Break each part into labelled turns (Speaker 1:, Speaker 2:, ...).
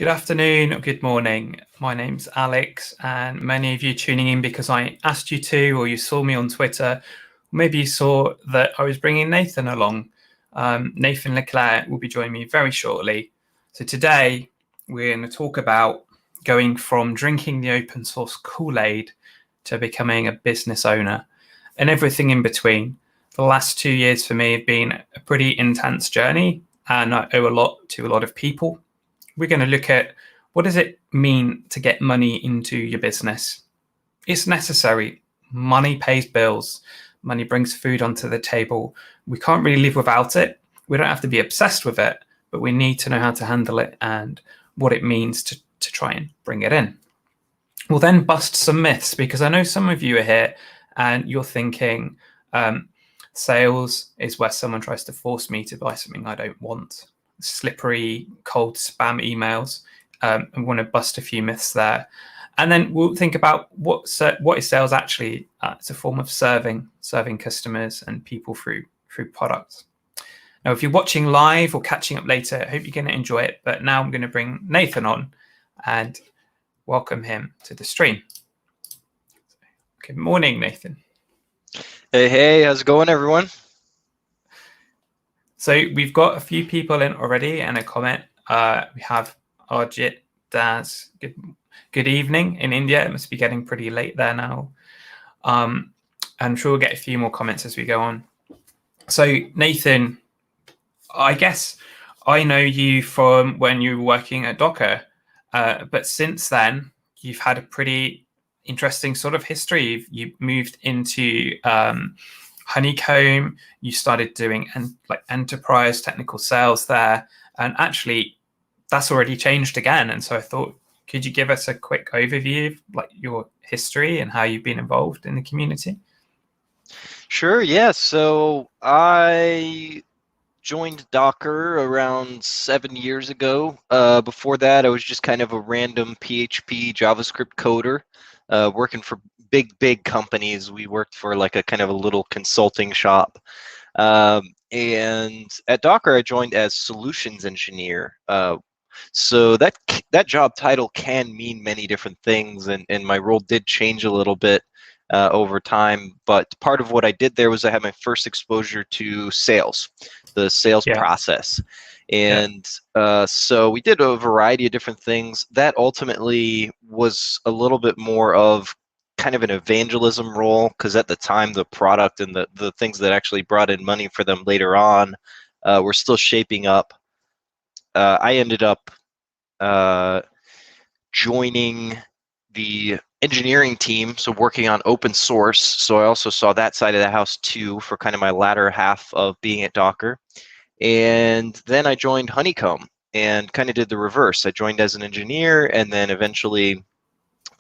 Speaker 1: Good afternoon or good morning. My name's Alex, and many of you tuning in because I asked you to, or you saw me on Twitter. Maybe you saw that I was bringing Nathan along. Nathan LeClaire will be joining me very shortly. So today we're going to talk about going from drinking the open source Koolaid to becoming a business owner and everything in between. The last 2 years for me have been a pretty intense journey, and I owe a lot to a lot of people. We're going to look at what does it mean to get money into your business. It's necessary. Money pays bills. Money brings food onto the table. We can't really live without it. We don't have to be obsessed with it, but we need to know how to handle it and what it means to try and bring it in. We'll then bust some myths, because I know some of you are here and you're thinking sales is where someone tries to force me to buy something I don't want. Slippery, cold spam emails. I want to bust a few myths there. And then we'll think about what is sales actually. It's a form of serving customers and people through products. Now, if you're watching live or catching up later, I hope you're going to enjoy it. But now I'm going to bring Nathan on and welcome him to the stream. Good morning, Nathan.
Speaker 2: Hey, how's it going, everyone?
Speaker 1: So we've got a few people in already and a comment. We have Arjit Das. Good evening in India. It must be getting pretty late there now. I'm sure we'll get a few more comments as we go on. So Nathan, I guess I know you from when you were working at Docker, but since then you've had a pretty interesting sort of history. You moved into Honeycomb, you started doing enterprise technical sales there, and actually that's already changed again. And so I thought, could you give us a quick overview of your history and how you've been involved in the community?
Speaker 2: Sure, yeah. So I joined Docker around 7 years ago. Before that, I was just kind of a random PHP JavaScript coder, working for big companies. We worked for like a kind of a little consulting shop. And at Docker, I joined as solutions engineer. So that job title can mean many different things, and my role did change a little bit over time. But part of what I did there was I had my first exposure to sales, the sales process. And so we did a variety of different things. That ultimately was a little bit more of kind of an evangelism role, because at the time the product and the things that actually brought in money for them later on were still shaping up. I ended up joining the engineering team, so working on open source. So I also saw that side of the house too for kind of my latter half of being at Docker. And then I joined Honeycomb and kind of did the reverse. I joined as an engineer, and then eventually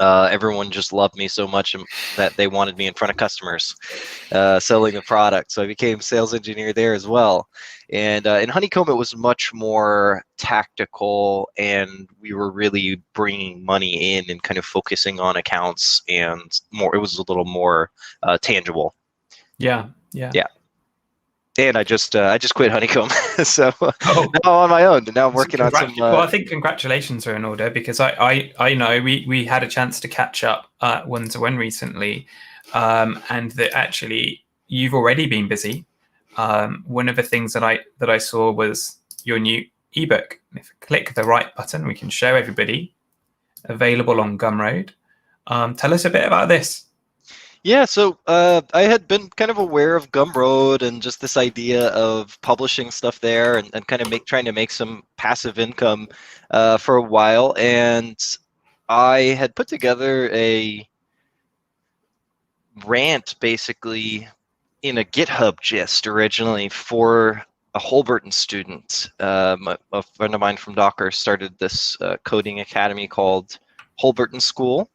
Speaker 2: everyone just loved me so much that they wanted me in front of customers selling the product. So I became sales engineer there as well. And in Honeycomb, it was much more tactical, and we were really bringing money in and kind of focusing on accounts, and more. It was a little more tangible.
Speaker 1: Yeah.
Speaker 2: And I just quit Honeycomb, so now on my own. And now I'm working on some.
Speaker 1: Well, I think congratulations are in order, because I know we had a chance to catch up one-to-one recently, and that actually you've already been busy. One of the things that I saw was your new ebook. If we click the right button, we can show everybody. Available on Gumroad. Tell us a bit about this.
Speaker 2: Yeah, so I had been kind of aware of Gumroad and just this idea of publishing stuff there and kind of trying to make some passive income for a while. And I had put together a rant basically in a GitHub gist originally for a Holberton student. A friend of mine from Docker started this coding academy called Holberton School.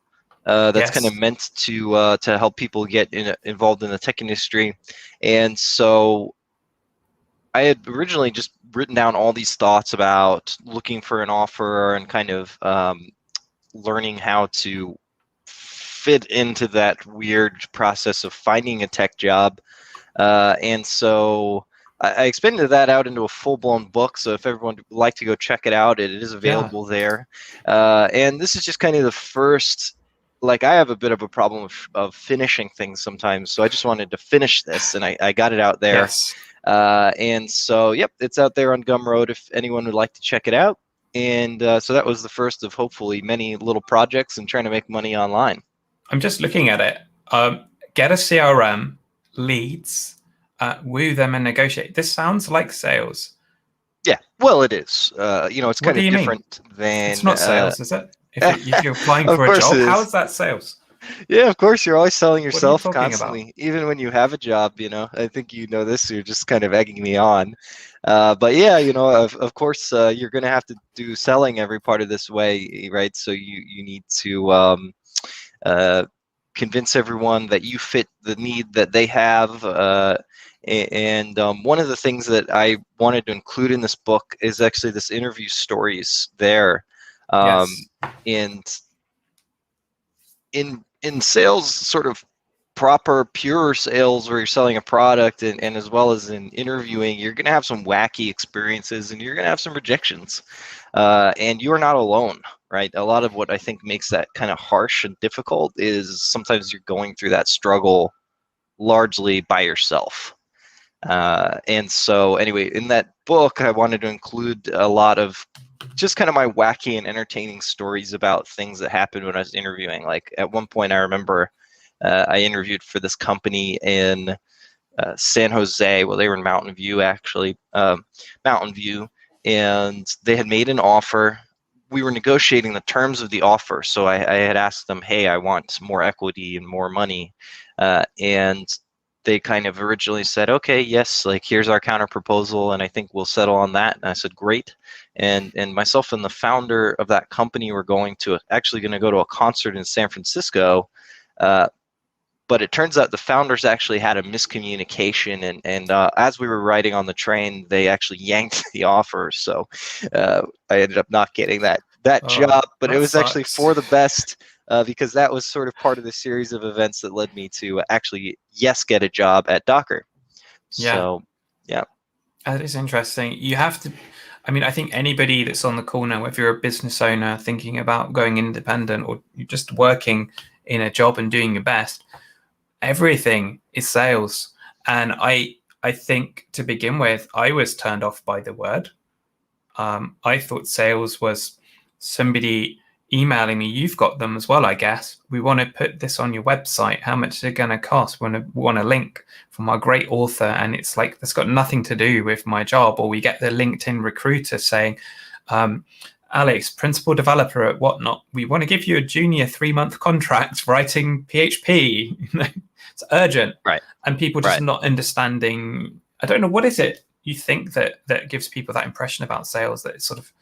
Speaker 2: That's kind of meant to help people get involved in the tech industry. And so I had originally just written down all these thoughts about looking for an offer and kind of learning how to fit into that weird process of finding a tech job. And so I expanded that out into a full-blown book. So if everyone would like to go check it out, it is available there. And this is just kind of the first. Like, I have a bit of a problem of finishing things sometimes, so I just wanted to finish this, and I got it out there.
Speaker 1: Yes.
Speaker 2: And so, yep, it's out there on Gumroad if anyone would like to check it out. And so that was the first of hopefully many little projects and trying to make money online.
Speaker 1: I'm just looking at it. Get a CRM, leads, woo them and negotiate. This sounds like sales.
Speaker 2: Yeah, well, it is. It's kind of different than.
Speaker 1: It's not sales, is it? If you're applying for a job, how is that sales?
Speaker 2: Yeah, of course, you're always selling yourself
Speaker 1: constantly.
Speaker 2: About? Even when you have a job, I think you know this, you're just kind of egging me on. But yeah, of course, you're going to have to do selling every part of this way, right? So you need to convince everyone that you fit the need that they have. And one of the things that I wanted to include in this book is actually this interview stories there.
Speaker 1: Yes.
Speaker 2: And in sales, sort of proper pure sales where you're selling a product, and as well as in interviewing, you're going to have some wacky experiences and you're going to have some rejections, and you're not alone, right? A lot of what I think makes that kind of harsh and difficult is sometimes you're going through that struggle largely by yourself. And so anyway, in that book, I wanted to include a lot of just kind of my wacky and entertaining stories about things that happened when I was interviewing. Like at one point, I remember I interviewed for this company in San Jose. Well, they were in Mountain View, actually, Mountain View, and they had made an offer. We were negotiating the terms of the offer, so I had asked them, hey, I want more equity and more money, and they kind of originally said, okay, yes, like here's our counter proposal, and I think we'll settle on that. And I said, great. And myself and the founder of that company were actually going to go to a concert in San Francisco, but it turns out the founders actually had a miscommunication, and as we were riding on the train, they actually yanked the offer. So I ended up not getting that job, but it was
Speaker 1: sucks.
Speaker 2: actually for the best. Because that was sort of part of the series of events that led me to actually, get a job at Docker. So, yeah.
Speaker 1: That is interesting. You have to, I think anybody that's on the call now, if you're a business owner thinking about going independent or you're just working in a job and doing your best, everything is sales. And I think to begin with, I was turned off by the word. I thought sales was somebody emailing me, you've got them as well, I guess. We want to put this on your website. How much is it going to cost? We want a link from our great author. And it's like, that's got nothing to do with my job. Or we get the LinkedIn recruiter saying, Alex, principal developer at whatnot, we want to give you a junior 3-month contract writing PHP. It's urgent.
Speaker 2: Right.
Speaker 1: And people just not understanding. I don't know, what is it you think that gives people that impression about sales, that it's sort of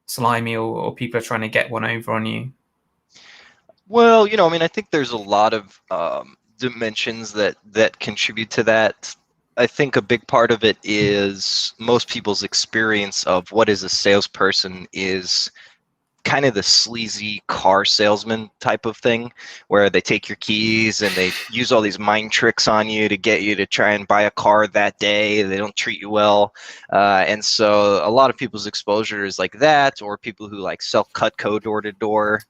Speaker 1: slimy or people are trying to get one over on you?
Speaker 2: Well, I think there's a lot of dimensions that contribute to that. I think a big part of it is most people's experience of what is a salesperson is kind of the sleazy car salesman type of thing, where they take your keys and they use all these mind tricks on you to get you to try and buy a car that day. They don't treat you well. And so a lot of people's exposure is like that, or people who like sell Cutco door to door.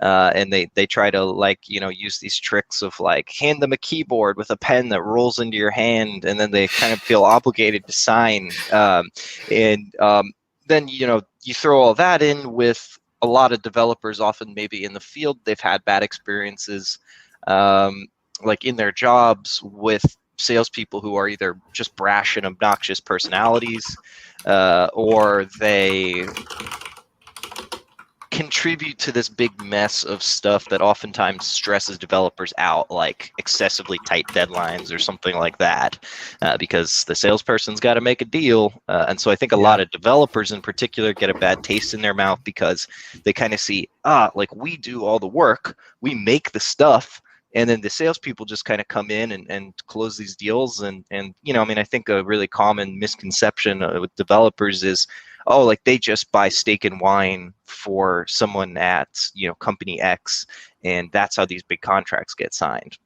Speaker 2: And they try to use these tricks of like hand them a keyboard with a pen that rolls into your hand, and then they kind of feel obligated to sign. Then, you throw all that in with a lot of developers, often maybe in the field, they've had bad experiences, like in their jobs, with salespeople who are either just brash and obnoxious personalities, or they contribute to this big mess of stuff that oftentimes stresses developers out, like excessively tight deadlines or something like that, because the salesperson's got to make a deal. And so I think a lot of developers in particular get a bad taste in their mouth because they kind of see, like we do all the work, we make the stuff, and then the salespeople just kind of come in and close these deals. And I think a really common misconception with developers is, like they just buy steak and wine for someone at, company X, and that's how these big contracts get signed.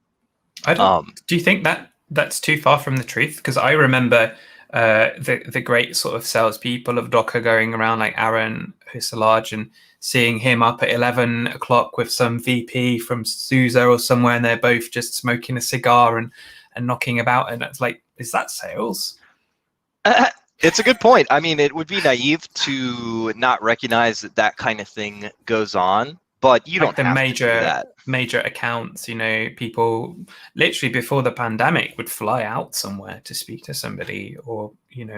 Speaker 1: Do you think that that's too far from the truth? Because I remember the great sort of salespeople of Docker going around, like Aaron Husselage, and seeing him up at 11 o'clock with some VP from SUSE or somewhere, and they're both just smoking a cigar and knocking about. And it's like, is that sales?
Speaker 2: It's a good point. I mean, it would be naive to not recognize that that kind of thing goes on, but you
Speaker 1: Like
Speaker 2: don't have to do that.
Speaker 1: Major accounts, people literally before the pandemic would fly out somewhere to speak to somebody, or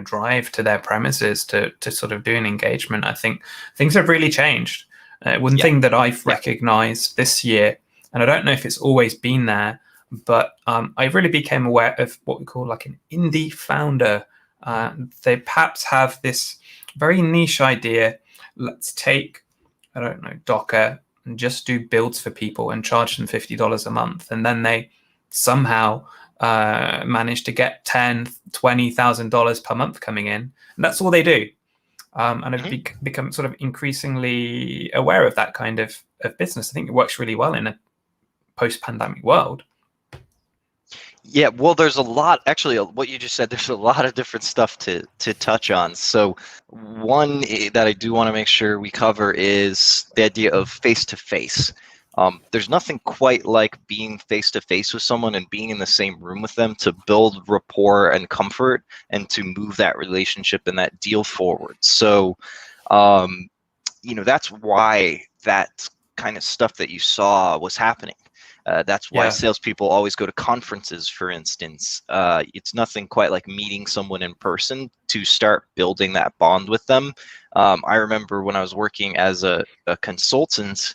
Speaker 1: drive to their premises to sort of do an engagement. I think things have really changed. One thing that I've recognized this year, and I don't know if it's always been there, but I really became aware of what we call like an indie founder. They perhaps have this very niche idea. Let's take, I don't know, Docker, and just do builds for people and charge them $50 a month. And then they somehow manage to get $10,000, $20,000 per month coming in. And that's all they do. And I've become sort of increasingly aware of that kind of business. I think it works really well in a post-pandemic world.
Speaker 2: Yeah, well, there's a lot, actually, what you just said, there's a lot of different stuff to touch on. So one that I do want to make sure we cover is the idea of face-to-face. There's nothing quite like being face-to-face with someone and being in the same room with them to build rapport and comfort and to move that relationship and that deal forward. So, that's why that kind of stuff that you saw was happening. That's why salespeople always go to conferences, for instance. It's nothing quite like meeting someone in person to start building that bond with them. I remember when I was working as a consultant,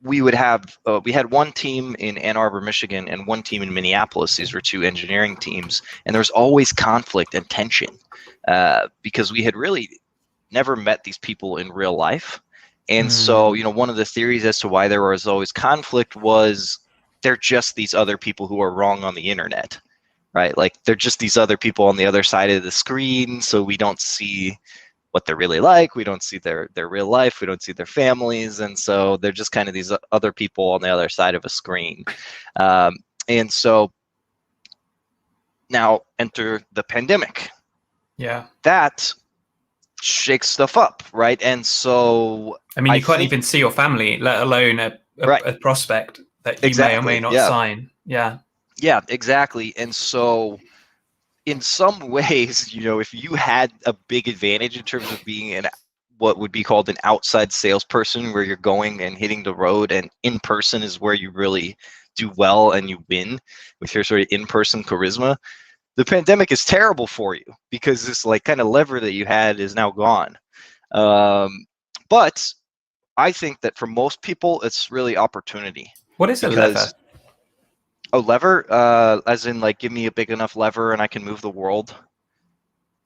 Speaker 2: we had one team in Ann Arbor, Michigan, and one team in Minneapolis. These were two engineering teams, and there was always conflict and tension because we had really never met these people in real life. And so, one of the theories as to why there was always conflict was they're just these other people who are wrong on the internet, right? Like they're just these other people on the other side of the screen. So we don't see what they're really like. We don't see their real life. We don't see their families. And so they're just kind of these other people on the other side of a screen. And so now enter the pandemic.
Speaker 1: Yeah.
Speaker 2: That shakes stuff up, right? And so
Speaker 1: I mean, you can't even see your family, let alone a prospect that you may or may not sign. Yeah,
Speaker 2: exactly. And so in some ways, if you had a big advantage in terms of being what would be called an outside salesperson, where you're going and hitting the road, and in person is where you really do well and you win with your sort of in-person charisma, the pandemic is terrible for you because this like kind of lever that you had is now gone. But I think that for most people, it's really opportunity.
Speaker 1: What is a lever?
Speaker 2: Oh, lever, as in like give me a big enough lever and I can move the world,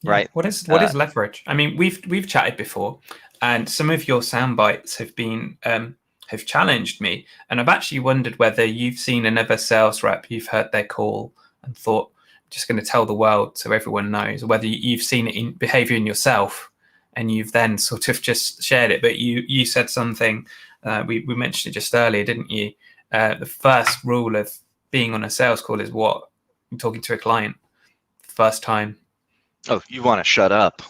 Speaker 2: right?
Speaker 1: What is leverage? I mean, we've chatted before, and some of your sound bites have been have challenged me, and I've actually wondered whether you've seen another sales rep, you've heard their call and thought, just going to tell the world so everyone knows, whether you've seen it in behavior in yourself and you've then sort of just shared it. But you said something, we mentioned it just earlier, didn't you? The first rule of being on a sales call is what? You're talking to a client first time.
Speaker 2: Oh, you want to shut up.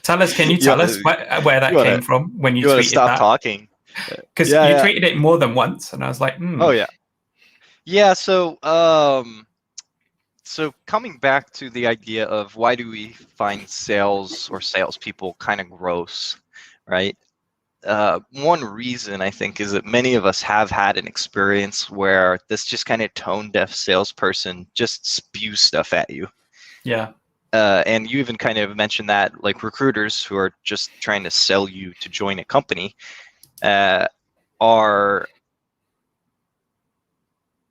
Speaker 1: Can you tell us where that came from when you tweeted that?
Speaker 2: Want to stop talking.
Speaker 1: Because you tweeted it more than once, and I was like,
Speaker 2: Oh, yeah. Yeah, so coming back to the idea of why do we find sales or salespeople kind of gross, right? One reason I think is that many of us have had an experience where this just kind of tone-deaf salesperson just spews stuff at you.
Speaker 1: Yeah.
Speaker 2: And you even kind of mentioned that, like recruiters who are just trying to sell you to join a company are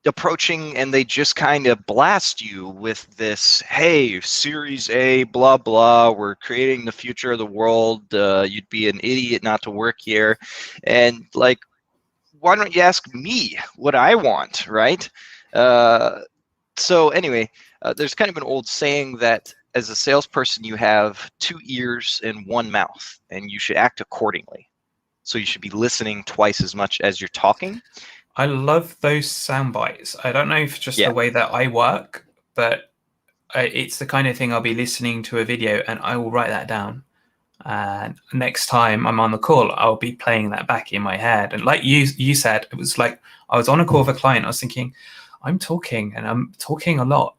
Speaker 2: approaching and they just kind of blast you with this, hey, Series A, blah, blah, we're creating the future of the world. You'd be an idiot not to work here. And like, why don't you ask me what I want, right? So anyway, there's kind of an old saying that as a salesperson, you have 2 ears and 1 mouth, and you should act accordingly. So you should be listening twice as much as you're talking.
Speaker 1: I love those sound bites. I don't know if it's just the way that I work, but it's the kind of thing I'll be listening to a video and I will write that down. And next time I'm on the call, I'll be playing that back in my head. And like you said, it was like I was on a call with a client. I was thinking, I'm talking and I'm talking a lot.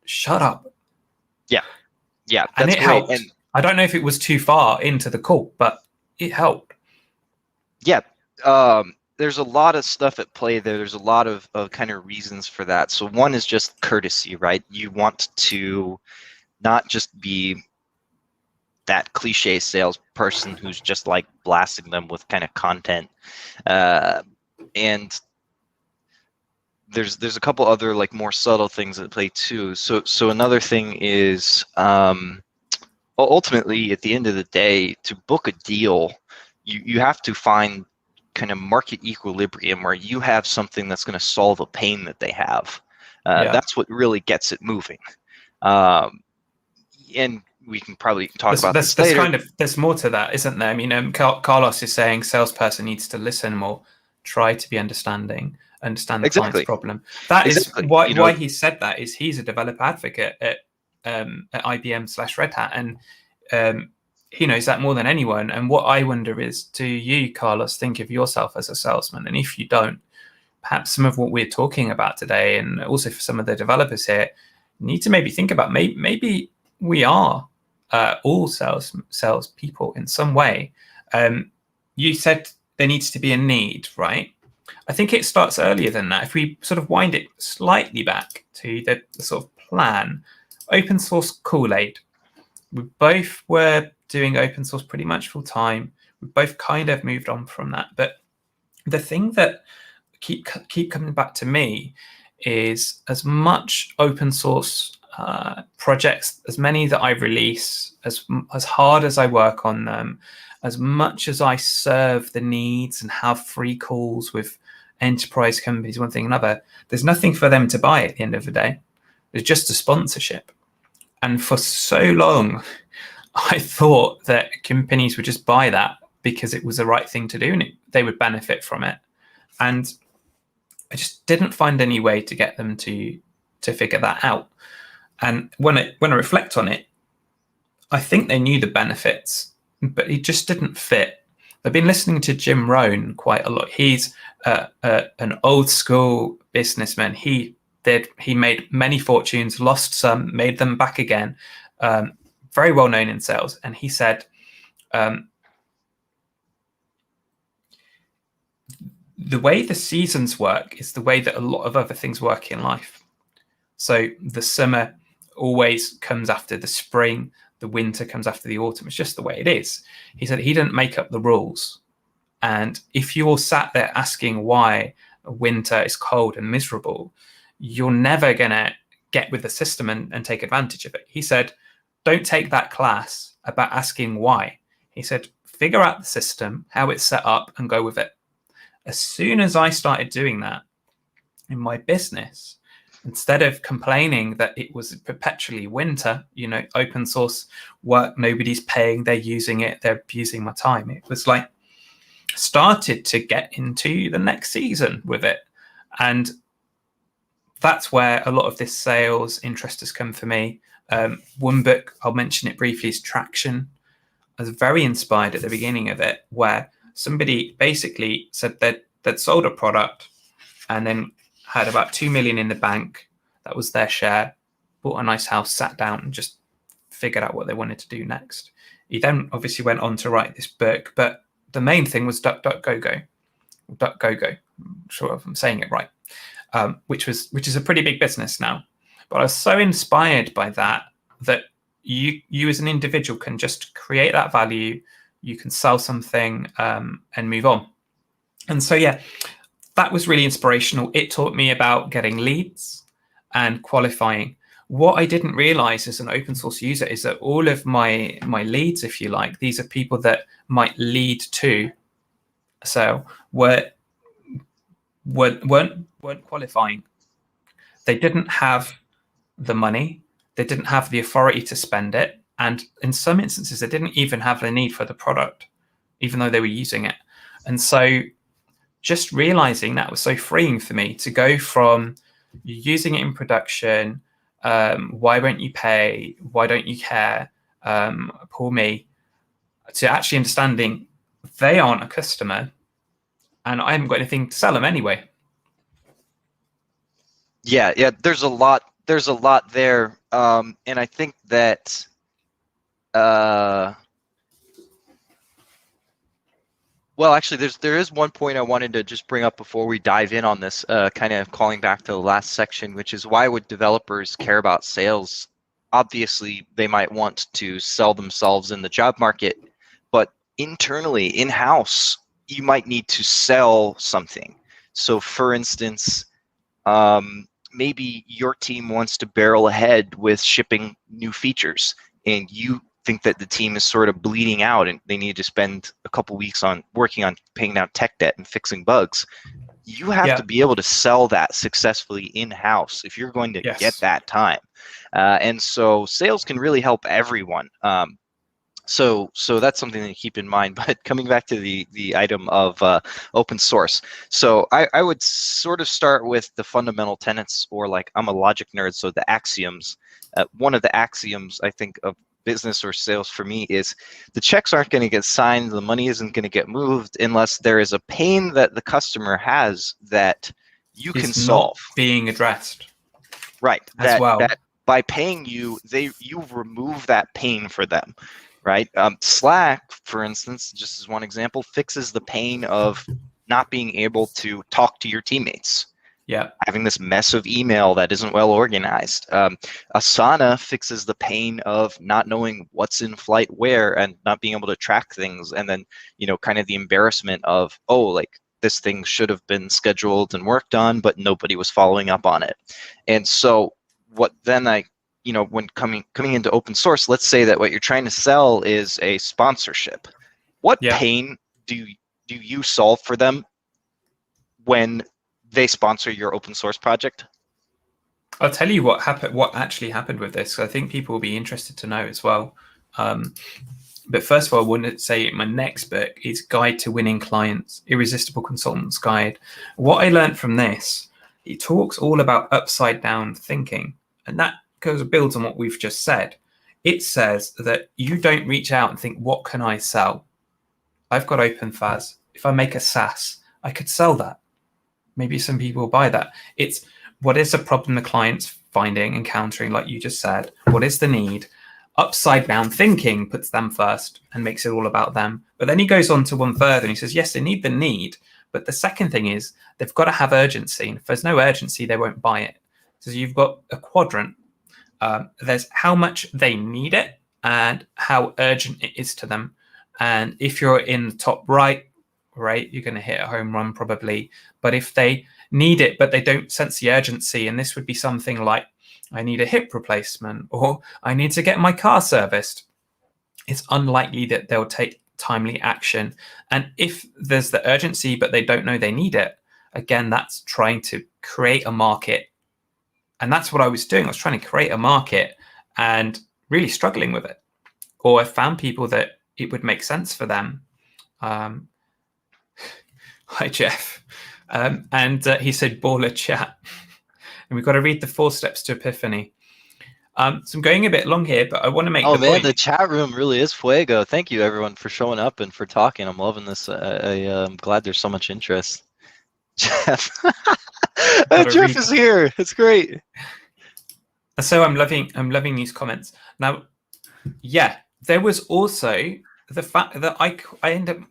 Speaker 1: Shut up.
Speaker 2: Yeah, that's
Speaker 1: and it
Speaker 2: great.
Speaker 1: helped.
Speaker 2: And
Speaker 1: I don't know if it was too far into the call, but it helped.
Speaker 2: yeah, there's a lot of stuff at play there. There's a lot of kind of reasons for that. So one is just courtesy, right? You want to not just be that cliche salesperson who's just like blasting them with kind of content. And there's a couple other like more subtle things at play too. So another thing is ultimately at the end of the day, to book a deal, you have to find kind of market equilibrium where you have something that's going to solve a pain that they have. That's what really gets it moving. And we can probably talk about this later.
Speaker 1: There's more to that, isn't there? I mean, Carlos is saying salesperson needs to listen more, try to be understand the client's problem. That is why he said that. Is he's a developer advocate at IBM/Red Hat, and he knows that more than anyone. And what I wonder is, do you, Carlos, think of yourself as a salesman? And if you don't, perhaps some of what we're talking about today, and also for some of the developers here, need to maybe think about maybe we are all sales people in some way. You said there needs to be a need, right? I think it starts earlier than that. If we sort of wind it slightly back to the sort of plan, open source Koolaid. We both were doing open source pretty much full time. We both kind of moved on from that. But the thing that keep coming back to me is, as much open source projects, as many that I release, as hard as I work on them, as much as I serve the needs and have free calls with enterprise companies, one thing and another, there's nothing for them to buy at the end of the day. There's just a sponsorship. And for so long, I thought that companies would just buy that because it was the right thing to do and they would benefit from it. And I just didn't find any way to get them to figure that out. And when I reflect on it, I think they knew the benefits, but it just didn't fit. I've been listening to Jim Rohn quite a lot. He's an old school businessman. He made many fortunes, lost some, made them back again. Very well known in sales. And he said, the way the seasons work is the way that a lot of other things work in life. So the summer always comes after the spring. The winter comes after the autumn. It's just the way it is. He said he didn't make up the rules. And if you're sat there asking why winter is cold and miserable, you're never going to get with the system and take advantage of it. He said, don't take that class about asking why. He said, figure out the system, how it's set up, and go with it. As soon as I started doing that in my business, instead of complaining that it was perpetually winter, open source work, nobody's paying, they're using it, they're abusing my time. It was like, started to get into the next season with it. And that's where a lot of this sales interest has come for me. One book, I'll mention it briefly, is Traction. I was very inspired at the beginning of it, where somebody basically said that they'd sold a product and then had about 2 million in the bank. That was their share. Bought a nice house, sat down and just figured out what they wanted to do next. He then obviously went on to write this book, but the main thing was DuckDuckGo. I'm sure if I'm saying it right, which is a pretty big business now. But I was so inspired by that you as an individual can just create that value. You can sell something and move on. And so, yeah, that was really inspirational. It taught me about getting leads and qualifying. What I didn't realize as an open source user is that all of my leads, if you like, these are people that might lead to a sale, weren't qualifying. They didn't have the money. They didn't have the authority to spend it. And in some instances, they didn't even have the need for the product, even though they were using it. And so just realizing that was so freeing for me to go from using it in production, Why won't you pay? Why don't you care? Poor me. To actually understanding they aren't a customer and I haven't got anything to sell them anyway.
Speaker 2: Yeah, there's a lot there. And I think that well, actually, there is one point I wanted to just bring up before we dive in on this, kind of calling back to the last section, which is why would developers care about sales? Obviously, they might want to sell themselves in the job market, but internally, in-house, you might need to sell something. So, for instance, maybe your team wants to barrel ahead with shipping new features, and you think that the team is sort of bleeding out and they need to spend a couple weeks on working on paying down tech debt and fixing bugs. You have to be able to sell that successfully in-house if you're going to get that time. And so sales can really help everyone. So that's something to keep in mind. But coming back to the item of open source, so I would sort of start with the fundamental tenets, or like, I'm a logic nerd, so the axioms. One of the axioms, I think, of business or sales for me is the checks aren't going to get signed, the money isn't going to get moved unless there is a pain that the customer has that you can solve.
Speaker 1: Being addressed.
Speaker 2: Right.
Speaker 1: That
Speaker 2: by paying you, you remove that pain for them. Right. Slack, for instance, just as one example, fixes the pain of not being able to talk to your teammates.
Speaker 1: Yeah.
Speaker 2: Having this mess of email that isn't well organized. Asana fixes the pain of not knowing what's in flight where and not being able to track things. And then, kind of the embarrassment of, oh, like this thing should have been scheduled and worked on, but nobody was following up on it. And so what then when coming into open source, let's say that what you're trying to sell is a sponsorship. What pain do you solve for them when they sponsor your open source project?
Speaker 1: I'll tell you what actually happened with this. I think people will be interested to know as well. But first of all, I want to say my next book is Guide to Winning Clients, Irresistible Consultant's Guide. What I learned from this, it talks all about upside down thinking. And that builds on what we've just said. It says that you don't reach out and think, what can I sell? I've got OpenFAS. If I make a SaaS, I could sell that. Maybe some people will buy that. It's what is the problem the client's encountering, like you just said? What is the need? Upside down thinking puts them first and makes it all about them. But then he goes on to one further and he says, yes, they need the need. But the second thing is they've got to have urgency. And if there's no urgency, they won't buy it. So you've got a quadrant. There's how much they need it and how urgent it is to them. And if you're in the top right, you're going to hit a home run probably. But if they need it, but they don't sense the urgency, and this would be something like, I need a hip replacement, or I need to get my car serviced, it's unlikely that they'll take timely action. And if there's the urgency, but they don't know they need it, again, that's trying to create a market. And that's what I was doing. I was trying to create a market and really struggling with it. Or I found people that it would make sense for them. Hi, Jeff. And he said, baller chat. And we've got to read the 4 steps to epiphany. So I'm going a bit long here, but I want to make the point.
Speaker 2: The chat room really is fuego. Thank you, everyone, for showing up and for talking. I'm loving this. I'm glad there's so much interest. Jeff. Jeff is here. It's great.
Speaker 1: So I'm loving these comments. Now, there was also the fact that I ended up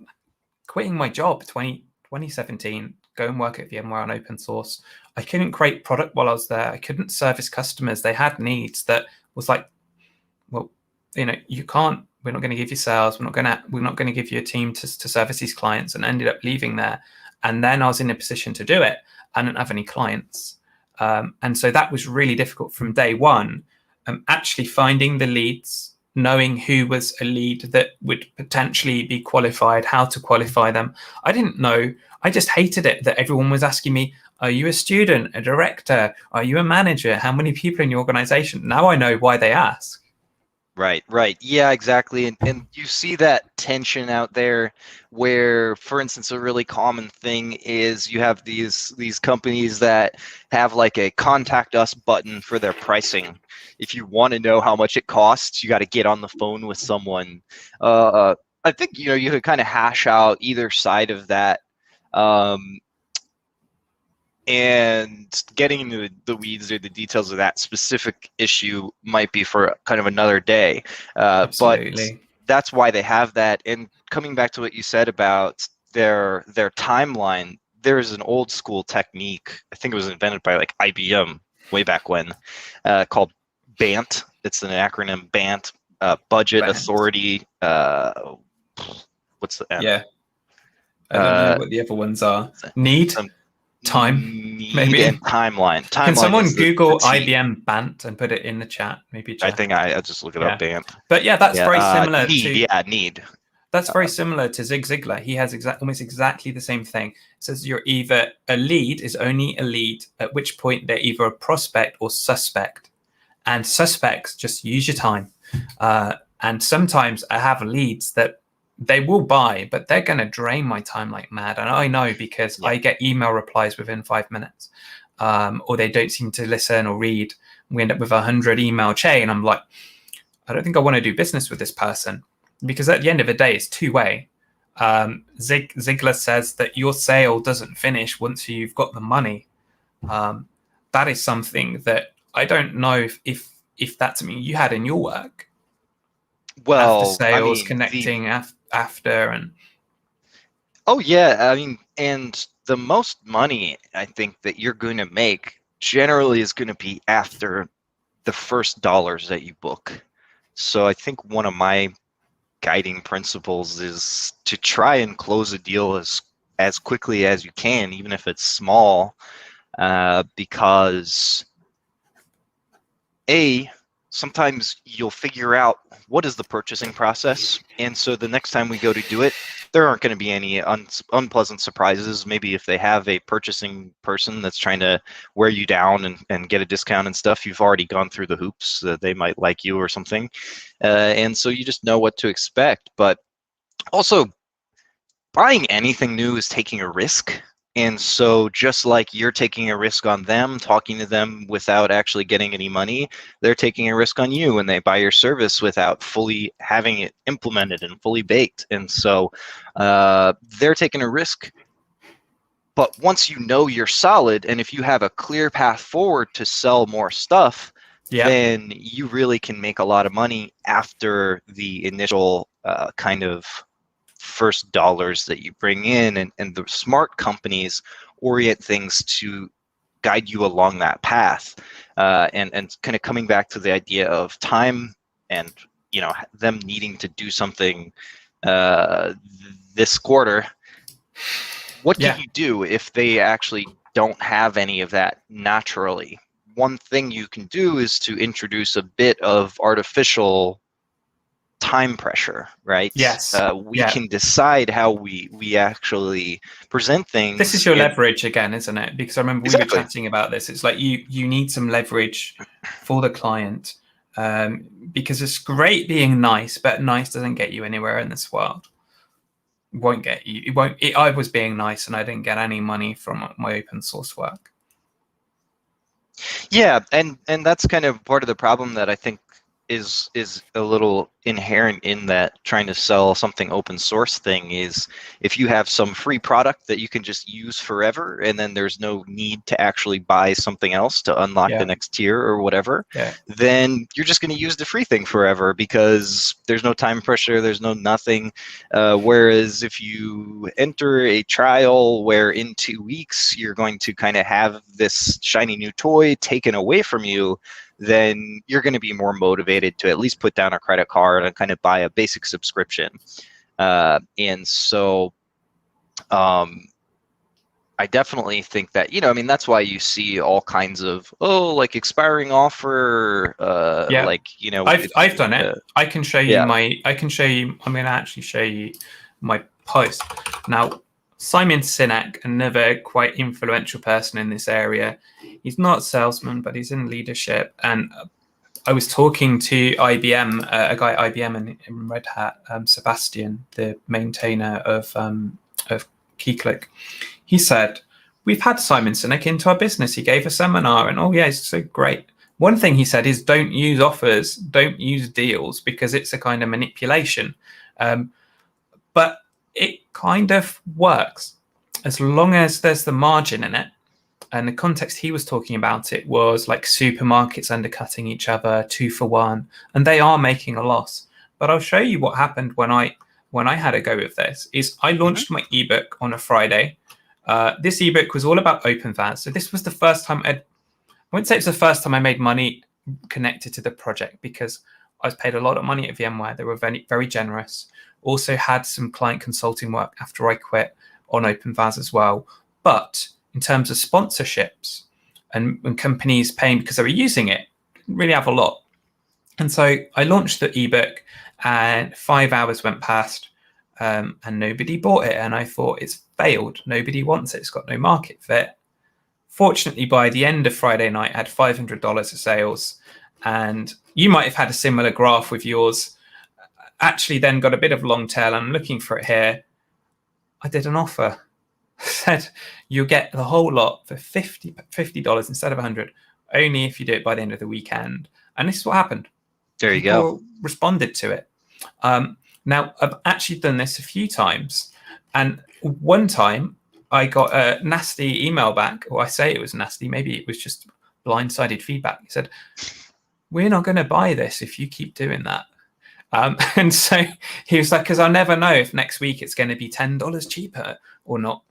Speaker 1: quitting my job 2017, go and work at VMware on open source. I couldn't create product while I was there. I couldn't service customers. They had needs that was like, well, you can't, we're not going to give you sales. We're not going to give you a team to service these clients, and ended up leaving there. And then I was in a position to do it. I didn't have any clients. And so that was really difficult from day one, actually finding the leads, knowing who was a lead that would potentially be qualified, how to qualify them. I didn't know. I just hated it that everyone was asking me, are you a student, a director? Are you a manager? How many people in your organization? Now I know why they ask.
Speaker 2: Right. Yeah, exactly. And you see that tension out there where, for instance, a really common thing is you have these companies that have like a contact us button for their pricing. If you want to know how much it costs, you got to get on the phone with someone. I think, you could kind of hash out either side of that. And getting into the weeds or the details of that specific issue might be for kind of another day. But
Speaker 1: Absolutely.
Speaker 2: that's why they have that. And coming back to what you said about their timeline, there's an old school technique. I think it was invented by like IBM way back when, called BANT. It's an acronym, BANT, budget,
Speaker 1: But
Speaker 2: authority. What's the N?
Speaker 1: yeah, I don't know what the other ones are. Need,
Speaker 2: Some
Speaker 1: time,
Speaker 2: need
Speaker 1: maybe.
Speaker 2: and timeline.
Speaker 1: Can
Speaker 2: Timeline
Speaker 1: someone
Speaker 2: is the
Speaker 1: Google
Speaker 2: T.
Speaker 1: IBM BANT and put it in the chat? Maybe
Speaker 2: I
Speaker 1: Jeff.
Speaker 2: think I'll just look it up, BANT.
Speaker 1: But yeah, that's very similar
Speaker 2: need.
Speaker 1: to
Speaker 2: Need.
Speaker 1: That's very similar to Zig Ziglar. He has almost exactly the same thing. It says you're either a lead is only a lead, at which point they're either a prospect or suspect. And suspects, just use your time. And sometimes I have leads that they will buy, but they're going to drain my time like mad. And I know because I get email replies within 5 minutes, or they don't seem to listen or read. We end up with 100 email chain. I'm like, I don't think I want to do business with this person. Because at the end of the day, it's two-way. Zig Ziglar says that your sale doesn't finish once you've got the money. That is something that I don't know if that's something you had in your work.
Speaker 2: Well,
Speaker 1: after sales, connecting after and.
Speaker 2: Oh yeah, I mean, and the most money I think that you're going to make generally is going to be after the first dollars that you book. So I think one of my guiding principles is to try and close a deal as quickly as you can, even if it's small, because sometimes you'll figure out what is the purchasing process, and so the next time we go to do it, there aren't going to be any unpleasant surprises. Maybe if they have a purchasing person that's trying to wear you down and get a discount and stuff, you've already gone through the hoops that they might like you or something, and so you just know what to expect. But also, buying anything new is taking a risk. And so just like you're taking a risk on them, talking to them without actually getting any money, they're taking a risk on you when they buy your service without fully having it implemented and fully baked. And so they're taking a risk. But once you know you're solid, and if you have a clear path forward to sell more stuff, then you really can make a lot of money after the initial kind of first dollars that you bring in, and the smart companies orient things to guide you along that path, and kind of coming back to the idea of time and them needing to do something this quarter. What can you do if they actually don't have any of that naturally? One thing you can do is to introduce a bit of artificial time pressure, right?
Speaker 1: Yes.
Speaker 2: We can decide how we actually present things.
Speaker 1: This is your leverage again, isn't it? Because I remember we were chatting about this. It's like you need some leverage for the client, because it's great being nice, but nice doesn't get you anywhere in this world. It won't get you. It won't. I was being nice, and I didn't get any money from my open source work.
Speaker 2: Yeah, and that's kind of part of the problem that I think is a little inherent in that trying to sell something open source thing is if you have some free product that you can just use forever, and then there's no need to actually buy something else to unlock the next tier or whatever, then you're just going to use the free thing forever because there's no time pressure, there's no nothing. Whereas if you enter a trial where in 2 weeks you're going to kind of have this shiny new toy taken away from you, then you're going to be more motivated to at least put down a credit card and kind of buy a basic subscription. And so I definitely think that, I mean, that's why you see all kinds of, like expiring offer, like,
Speaker 1: I've done it. I can show you I'm going to actually show you my post. Now, Simon Sinek, another quite influential person in this area, he's not a salesman, but he's in leadership. And I was talking to IBM, a guy at IBM in Red Hat, Sebastian, the maintainer of KeyClick. He said, we've had Simon Sinek into our business. He gave a seminar and, oh yeah, it's so great. One thing he said is don't use offers, don't use deals, because it's a kind of manipulation. But it kind of works as long as there's the margin in it. And the context he was talking about it was like supermarkets undercutting each other 2-for-1, and they are making a loss. But I'll show you what happened when I had a go with this. Is I launched my ebook on a Friday. This ebook was all about OpenVAS. So this was the first time I wouldn't say it's the first time I made money connected to the project, because I was paid a lot of money at VMware. They were very, very generous. Also had some client consulting work after I quit on OpenVAS as well. But in terms of sponsorships and companies paying because they were using it, didn't really have a lot. And so I launched the ebook, and 5 hours went past and nobody bought it. And I thought, it's failed. Nobody wants it. It's got no market fit. Fortunately, by the end of Friday night, I had $500 of sales. And you might have had a similar graph with yours. Actually then got a bit of long tail. I'm looking for it here. I did an offer. Said you'll get the whole lot for $50 instead of $100, only if you do it by the end of the weekend. And this is what happened.
Speaker 2: There you
Speaker 1: People
Speaker 2: go.
Speaker 1: responded to it. Now, I've actually done this a few times. And one time I got a nasty email back, or I say it was nasty, maybe it was just blindsided feedback. He said, we're not going to buy this if you keep doing that. And so he was like, because I'll never know if next week it's going to be $10 cheaper or not.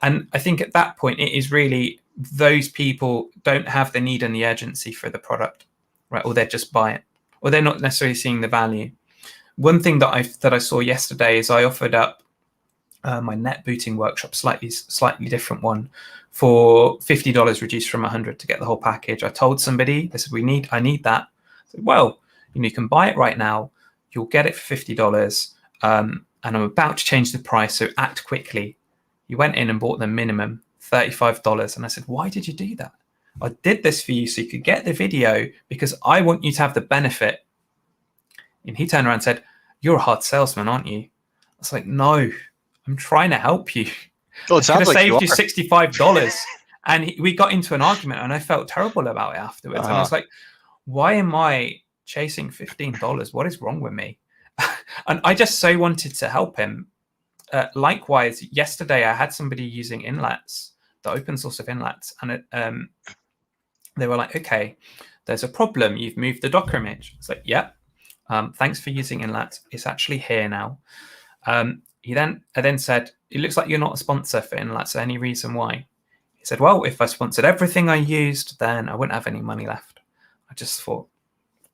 Speaker 1: And I think at that point, it is really those people don't have the need and the urgency for the product, right? Or they're just buying it, or they're not necessarily seeing the value. One thing that I saw yesterday is I offered up my net booting workshop, slightly different one, for $50 reduced from $100 to get the whole package. I told somebody, they said, I need that. I said, well, you can buy it right now. You'll get it for $50. And I'm about to change the price, so act quickly. You went in and bought the minimum, $35. And I said, why did you do that? I did this for you so you could get the video, because I want you to have the benefit. And he turned around and said, you're a hard salesman, aren't you? I was like, no, I'm trying to help you.
Speaker 2: Well, it sounds like
Speaker 1: saved you $65. And we got into an argument, and I felt terrible about it afterwards. And I was like, why am I chasing $15? What is wrong with me? And I just so wanted to help him. Likewise, yesterday I had somebody using inlets, the open source of inlets, and they were like, okay, there's a problem. You've moved the Docker image. It's like, yep. Thanks for using inlets. It's actually here now. I then said, it looks like you're not a sponsor for inlets. Any reason why? He said, well, if I sponsored everything I used, then I wouldn't have any money left. I just thought,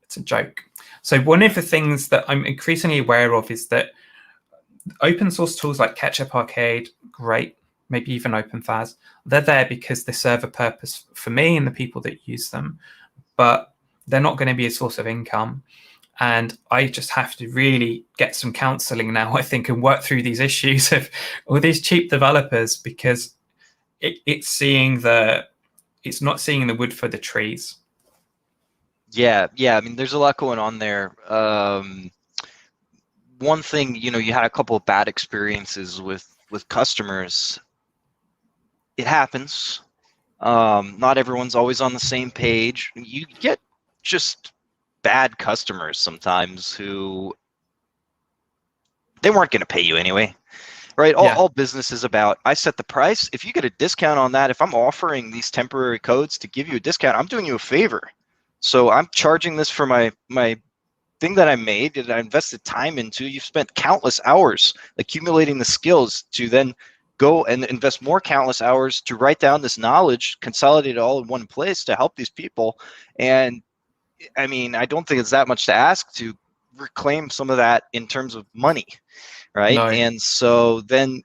Speaker 1: it's a joke. So one of the things that I'm increasingly aware of is that open source tools like Ketchup Arcade, great, maybe even OpenVAS, they're there because they serve a purpose for me and the people that use them, but they're not going to be a source of income. And I just have to really get some counseling now, I think, and work through these issues of all these cheap developers, because it's not seeing the wood for the trees.
Speaker 2: Yeah. I mean, there's a lot going on there. One thing, you had a couple of bad experiences with customers. It happens. Not everyone's always on the same page. You get just bad customers sometimes who they weren't going to pay you anyway, right? All business is about, I set the price. If you get a discount on that, if I'm offering these temporary codes to give you a discount, I'm doing you a favor. So I'm charging this for my thing that I made, that I invested time into. You've spent countless hours accumulating the skills to then go and invest more countless hours to write down this knowledge, consolidate it all in one place to help these people. And I mean, I don't think it's that much to ask to reclaim some of that in terms of money, right? No. And so then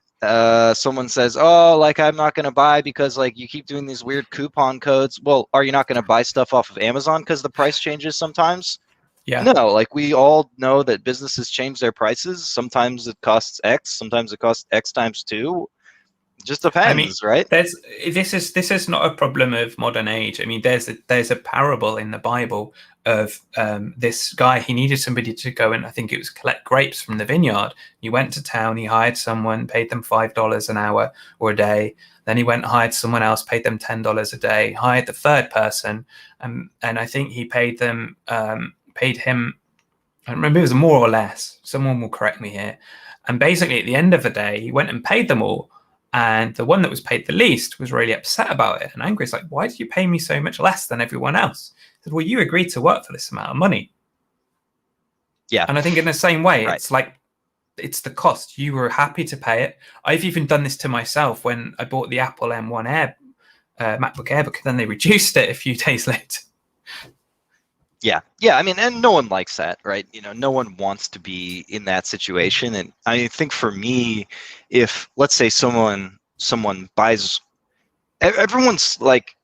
Speaker 2: someone says, oh, like, I'm not going to buy because like you keep doing these weird coupon codes. Well, are you not going to buy stuff off of Amazon because the price changes sometimes? Yeah. No, like we all know that businesses change their prices. Sometimes it costs X, sometimes it costs X times 2. Just
Speaker 1: I mean,
Speaker 2: depends, right?
Speaker 1: this is not a problem of modern age. I mean, there's a parable in the Bible of this guy. He needed somebody to go and I think it was collect grapes from the vineyard. He went to town. He hired someone, paid them $5 an hour or a day. Then he went and hired someone else, paid them $10 a day. Hired the third person, and I think he paid him. I don't remember if it was more or less. Someone will correct me here. And basically, at the end of the day, he went and paid them all. And the one that was paid the least was really upset about it and angry. It's like, why did you pay me so much less than everyone else? He said, well, you agreed to work for this amount of money.
Speaker 2: Yeah.
Speaker 1: And I think in the same way,
Speaker 2: Right.
Speaker 1: it's like, it's the cost. You were happy to pay it. I've even done this to myself when I bought the Apple M1 Air, MacBook Air, because then they reduced it a few days later.
Speaker 2: Yeah. I mean, and no one likes that, right? You know, no one wants to be in that situation. And I think for me, if let's say someone buys, everyone's like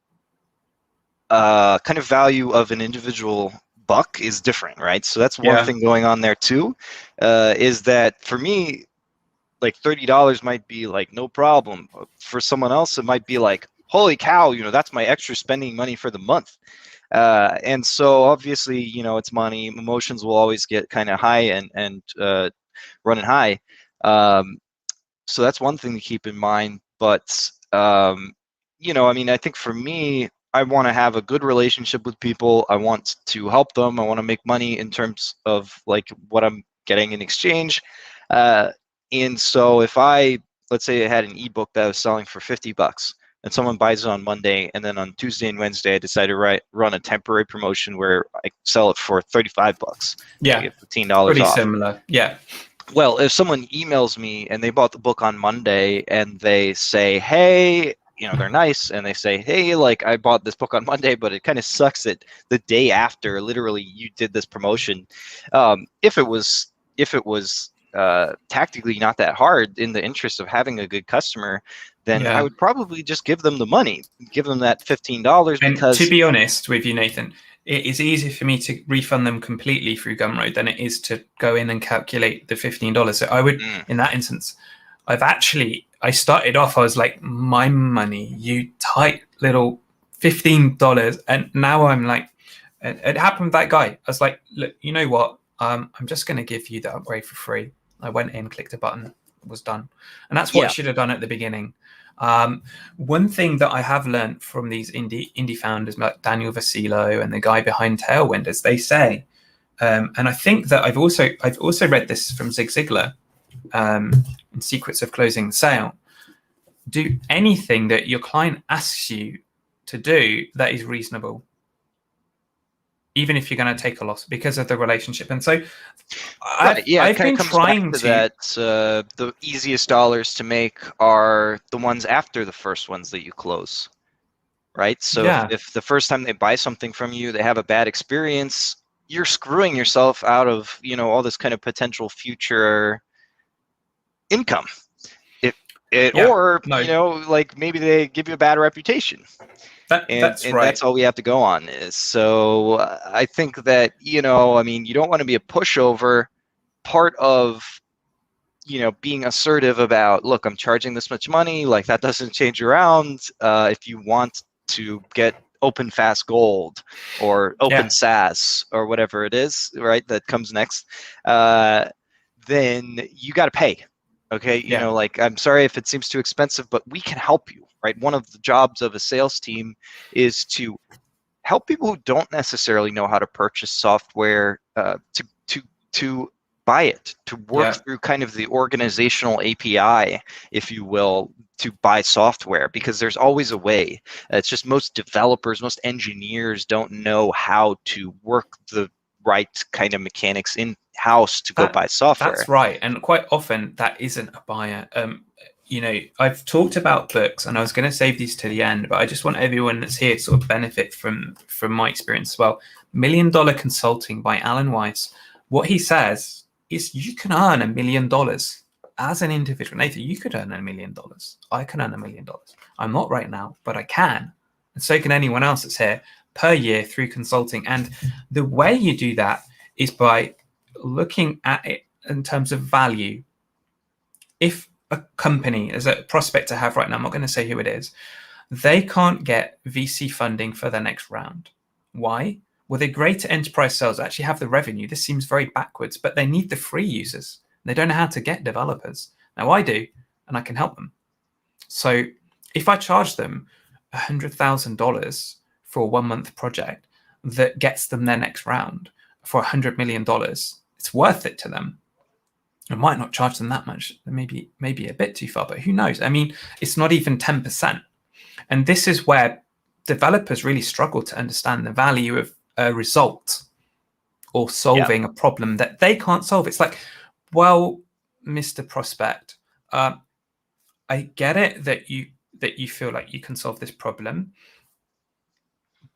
Speaker 2: kind of value of an individual buck is different, right? So that's one thing going on there too. Is that for me, like $30 might be like no problem. For someone else, it might be like, holy cow, you know, that's my extra spending money for the month. And so obviously, you know, it's money. Emotions will always get kind of high and running high. So that's one thing to keep in mind. But you know, I mean, I think for me, I want to have a good relationship with people. I want to help them. I want to make money in terms of like what I'm getting in exchange. And so if let's say I had an ebook that I was selling for $50. And someone buys it on Monday, and then on Tuesday and Wednesday, I decide to run a temporary promotion where I sell it for $35.
Speaker 1: Yeah,
Speaker 2: I get $15
Speaker 1: pretty
Speaker 2: off.
Speaker 1: similar. Yeah.
Speaker 2: Well, if someone emails me and they bought the book on Monday and they say, hey, you know, they're nice and they say, hey, like I bought this book on Monday, but it kind of sucks that the day after, literally, you did this promotion. If it was tactically not that hard in the interest of having a good customer, then I would probably just give them the money, give them that $15
Speaker 1: and
Speaker 2: because
Speaker 1: to be honest with you, Nathan, it is easier for me to refund them completely through Gumroad than it is to go in and calculate the $15. So I would, in that instance, I started off, I was like, my money, you tight little $15. And now I'm like, it happened with that guy. I was like, look, you know what? I'm just going to give you the upgrade for free. I went in, clicked a button, it was done. And that's what I should have done at the beginning. One thing that I have learned from these indie founders like Daniel Vasilo and the guy behind Tailwind, as they say, and I think that I've also read this from Zig Ziglar in Secrets of Closing the Sale. Do anything that your client asks you to do that is reasonable, even if you're going to take a loss because of the relationship. And so I've been trying to
Speaker 2: that the easiest dollars to make are the ones after the first ones that you close, right? So if the first time they buy something from you, they have a bad experience, you're screwing yourself out of, you know, all this kind of potential future income. Or, you know, like maybe they give you a bad reputation. That's right. That's all we have to go on is. So I think that, you know, I mean, you don't want to be a pushover. Part of, you know, being assertive about, look, I'm charging this much money, like that doesn't change around. If you want to get open fast gold or open SaaS or whatever it is, right, that comes next, then you got to pay. Okay, you know, like, I'm sorry if it seems too expensive, but we can help you, right? One of the jobs of a sales team is to help people who don't necessarily know how to purchase software to buy it, to work through kind of the organizational API, if you will, to buy software, because there's always a way. It's just most developers, most engineers don't know how to work the right kind of mechanics in-house to go buy software.
Speaker 1: That's right. And quite often that isn't a buyer. You know, I've talked about books and I was going to save these to the end, but I just want everyone that's here to sort of benefit from my experience as well. $1 Million Consulting by Alan Weiss. What he says is you can earn $1 million as an individual. Nathan, you could earn $1 million. I can earn $1 million. I'm not right now, but I can. And so can anyone else that's here per year through consulting. And the way you do that is by looking at it in terms of value. If a company, as a prospect I have right now, I'm not going to say who it is, they can't get VC funding for their next round. Why? Well, they're great at enterprise sales, actually have the revenue. This seems very backwards, but they need the free users. They don't know how to get developers. Now I do, and I can help them. So if I charge them $100,000 for a 1 month project that gets them their next round for $100 million, it's worth it to them. I might not charge them that much, maybe a bit too far, but who knows? I mean, it's not even 10%. And this is where developers really struggle to understand the value of a result or solving a problem that they can't solve. It's like, well, Mr. Prospect, I get it that you feel like you can solve this problem.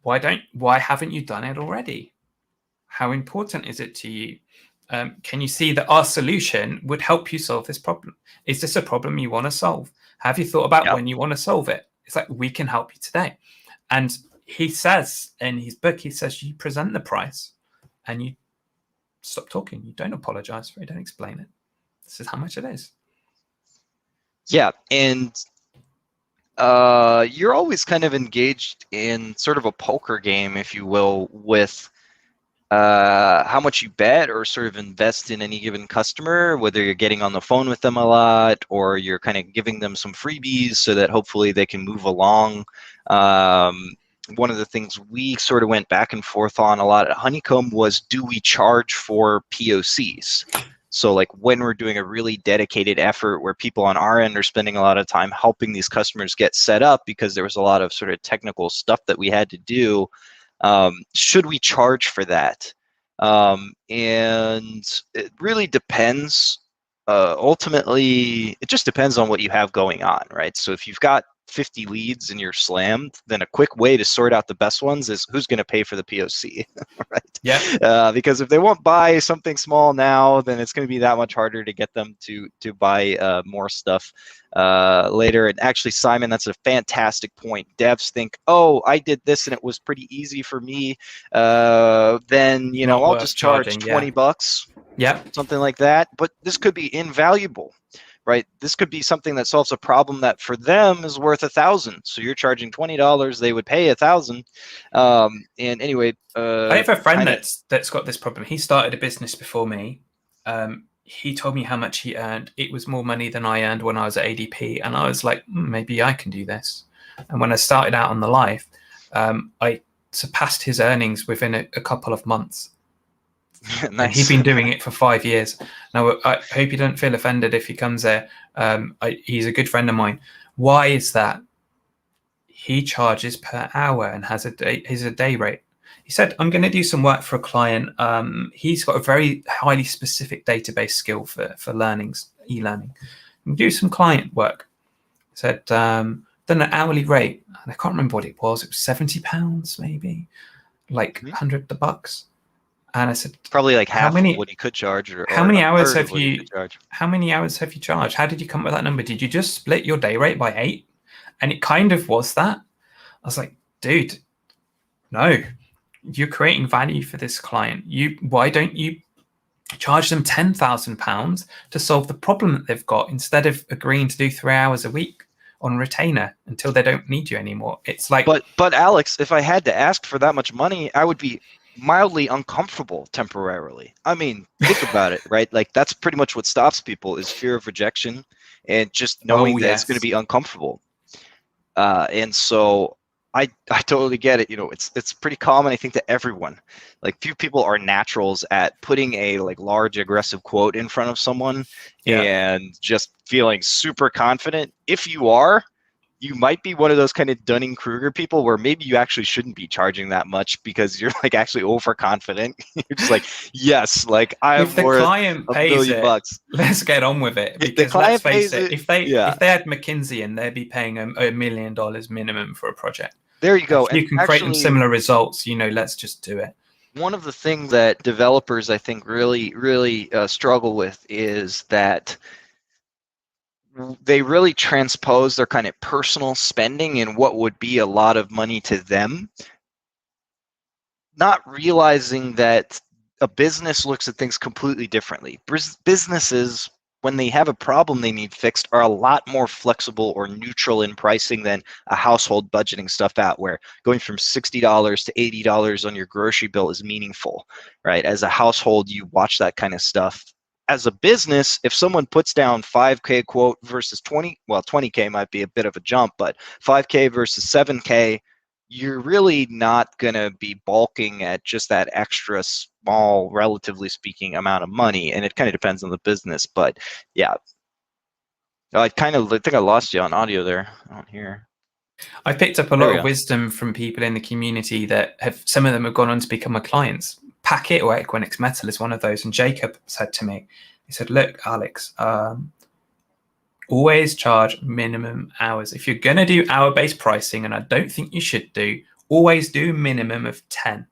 Speaker 1: Why haven't you done it already? How important is it to you? Can you see that our solution would help you solve this problem? Is this a problem you want to solve? Have you thought about when you want to solve it? It's like, we can help you today. And he says in his book, he says, you present the price and you stop talking. You don't apologize for it. Don't explain it. This is how much it is.
Speaker 2: Yeah. And you're always kind of engaged in sort of a poker game, if you will, with how much you bet or sort of invest in any given customer, whether you're getting on the phone with them a lot or you're kind of giving them some freebies so that hopefully they can move along. One of the things we sort of went back and forth on a lot at Honeycomb was, do we charge for POCs? So like when we're doing a really dedicated effort where people on our end are spending a lot of time helping these customers get set up because there was a lot of sort of technical stuff that we had to do, should we charge for that? And it really depends. Ultimately, it just depends on what you have going on, right? So if you've got 50 leads and you're slammed, then a quick way to sort out the best ones is who's going to pay for the POC, right?
Speaker 1: Yeah.
Speaker 2: Because if they won't buy something small now, then it's going to be that much harder to get them to buy more stuff later. And actually, Simon, that's a fantastic point. Devs think, oh, I did this and it was pretty easy for me. Then I'll just charge 20 bucks.
Speaker 1: Yeah.
Speaker 2: Something like that. But this could be invaluable. Right, this could be something that solves a problem that for them is worth $1,000. So you're charging $20, they would pay $1,000. And anyway,
Speaker 1: I have a friend that's got this problem. He started a business before me. He told me how much he earned. It was more money than I earned when I was at ADP, and I was like, maybe I can do this. And when I started out on the live, I surpassed his earnings within a couple of months. Nice. And he's been doing it for 5 years. Now, I hope you don't feel offended if he comes there. He's a good friend of mine. Why is that? He charges per hour and has a day rate. He said, I'm going to do some work for a client. He's got a very highly specific database skill for learnings, e-learning. Do some client work. He said, done an hourly rate. I can't remember what it was. It was £70 maybe, like $100. And I said,
Speaker 2: probably like half of what you could charge. Or
Speaker 1: how many hours have you charged? How many hours have you charged? How did you come up with that number? Did you just split your day rate by 8? And it kind of was that. I was like, dude, no, you're creating value for this client. Why don't you charge them £10,000 to solve the problem that they've got instead of agreeing to do 3 hours a week on retainer until they don't need you anymore? It's like,
Speaker 2: but Alex, if I had to ask for that much money, I would be mildly uncomfortable temporarily. I mean, think about it, right? Like that's pretty much what stops people is fear of rejection and just knowing that it's going to be uncomfortable. And so I totally get it. It's pretty common, I think, to everyone. Like few people are naturals at putting a large aggressive quote in front of someone and just feeling super confident. If you are, you might be one of those kind of Dunning-Kruger people where maybe you actually shouldn't be charging that much because you're actually overconfident. You're just like, yes, I have more than $1 million.
Speaker 1: Let's get on with it. Because let's face it, if they had McKinsey in, they'd be paying $1 million minimum for a project.
Speaker 2: There you go.
Speaker 1: If you can create them similar results, let's just do it.
Speaker 2: One of the things that developers, I think, really, really struggle with is that they really transpose their kind of personal spending and what would be a lot of money to them, not realizing that a business looks at things completely differently. Businesses when they have a problem they need fixed, are a lot more flexible or neutral in pricing than a household budgeting stuff out, where going from $60 to $80 on your grocery bill is meaningful, right? As a household, you watch that kind of stuff. As a business, if someone puts down 5K quote versus 20, well, 20K might be a bit of a jump, but 5K versus 7K, you're really not going to be balking at just that extra small, relatively speaking, amount of money. And it kind of depends on the business. But yeah, I think I lost you on audio there. I don't hear.
Speaker 1: I picked up a lot of wisdom from people in the community that have, some of them have gone on to become my clients. Packet or Equinix Metal is one of those. And Jacob said to me, he said, look, Alex, always charge minimum hours. If you're going to do hour-based pricing, and I don't think you should do, always do minimum of 10.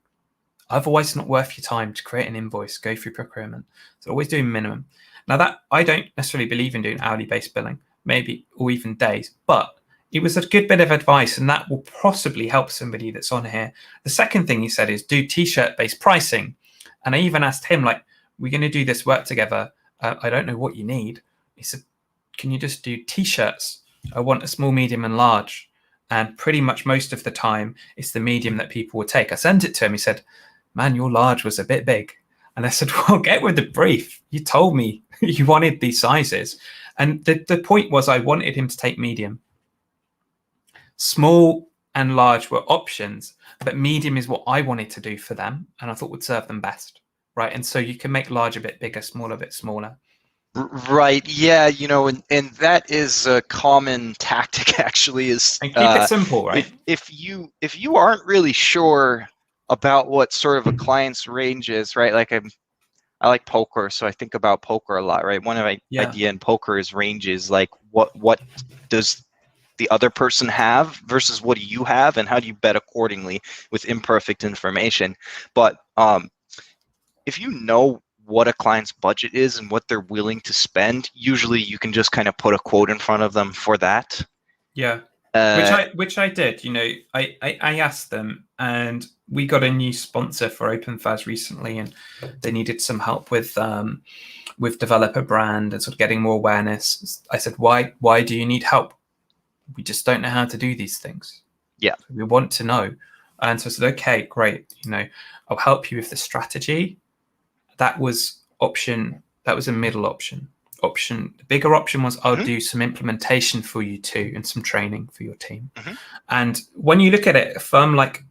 Speaker 1: Otherwise, it's not worth your time to create an invoice, go through procurement. So always do minimum. Now that I don't necessarily believe in doing hourly-based billing, maybe, or even days, but it was a good bit of advice, and that will possibly help somebody that's on here. The second thing he said is do t-shirt-based pricing. And I even asked him, like, we're going to do this work together. I don't know what you need. He said, can you just do t-shirts? I want a small, medium, and large. And pretty much most of the time, it's the medium that people would take. I sent it to him. He said, man, your large was a bit big. And I said, well, get with the brief. You told me you wanted these sizes. And the point was I wanted him to take medium. Small and large were options, but medium is what I wanted to do for them, and I thought would serve them best, right? And so you can make large a bit bigger, small a bit smaller.
Speaker 2: Right. Yeah. You know, and that is a common tactic. Actually, is
Speaker 1: and keep it simple, right?
Speaker 2: If you aren't really sure about what sort of a client's range is, right? Like I like poker, so I think about poker a lot, right? One of my idea in poker is ranges, like what does the other person have versus what do you have, and how do you bet accordingly with imperfect information. But if you know what a client's budget is and what they're willing to spend, usually you can just kind of put a quote in front of them for that.
Speaker 1: Yeah. Which I did. You know, I asked them, and we got a new sponsor for OpenFaz recently, and they needed some help with developer brand and sort of getting more awareness. I said, why do you need help? We just don't know how to do these things.
Speaker 2: Yeah.
Speaker 1: We want to know. And so I said, okay, great. You know, I'll help you with the strategy. That was option. That was a middle option. The bigger option was I'll do some implementation for you too, and some training for your team. And when you look at it, a firm like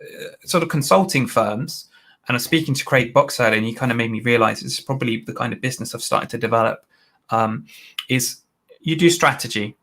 Speaker 1: sort of consulting firms, and I'm speaking to Craig Boxall, and he kind of made me realize this is probably the kind of business I've started to develop, is you do strategy.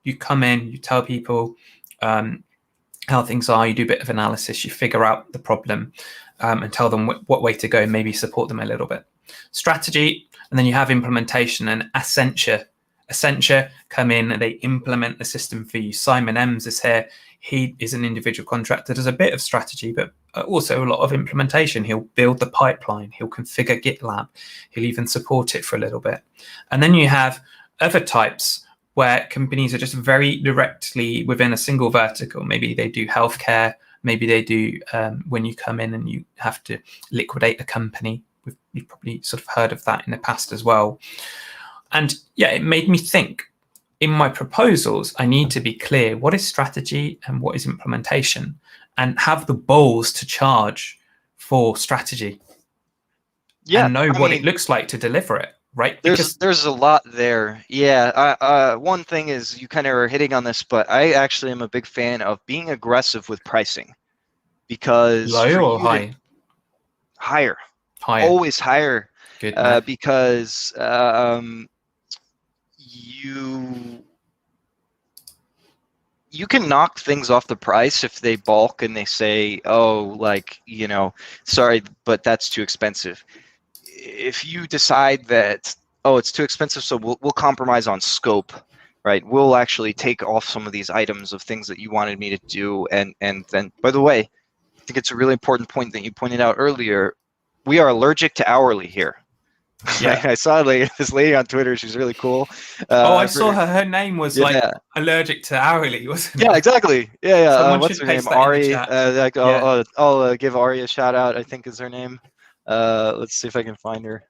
Speaker 1: You come in, you tell people how things are, you do a bit of analysis, you figure out the problem, and tell them what way to go, and maybe support them a little bit. Strategy, and then you have implementation and Accenture. Accenture come in and they implement the system for you. Simon Ems is here. He is an individual contractor, does a bit of strategy, but also a lot of implementation. He'll build the pipeline, he'll configure GitLab, he'll even support it for a little bit. And then you have other types where companies are just very directly within a single vertical. Maybe they do healthcare, maybe they do when you come in and you have to liquidate a company. You've probably sort of heard of that in the past as well. And yeah, it made me think, in my proposals, I need to be clear what is strategy and what is implementation, and have the balls to charge for strategy. Yeah, and know what it looks like to deliver it. Right.
Speaker 2: There's a lot there. Yeah. One thing is, you kind of are hitting on this, but I actually am a big fan of being aggressive with pricing, because
Speaker 1: low or high?
Speaker 2: Higher.
Speaker 1: Always
Speaker 2: higher.
Speaker 1: Good.
Speaker 2: Because you can knock things off the price if they balk and they say, oh, like, you know, sorry, but that's too expensive. If you decide that, oh, it's too expensive, so we'll compromise on scope, right? We'll actually take off some of these items of things that you wanted me to do. And then, by the way, I think it's a really important point that you pointed out earlier. We are allergic to hourly here. Yeah. I saw this lady on Twitter. She's really cool.
Speaker 1: I saw her. Her name was like allergic to hourly, wasn't it?
Speaker 2: Yeah, exactly. Yeah. What's her name? Ari. I'll give Ari a shout out, I think is her name. Let's see if I can find her.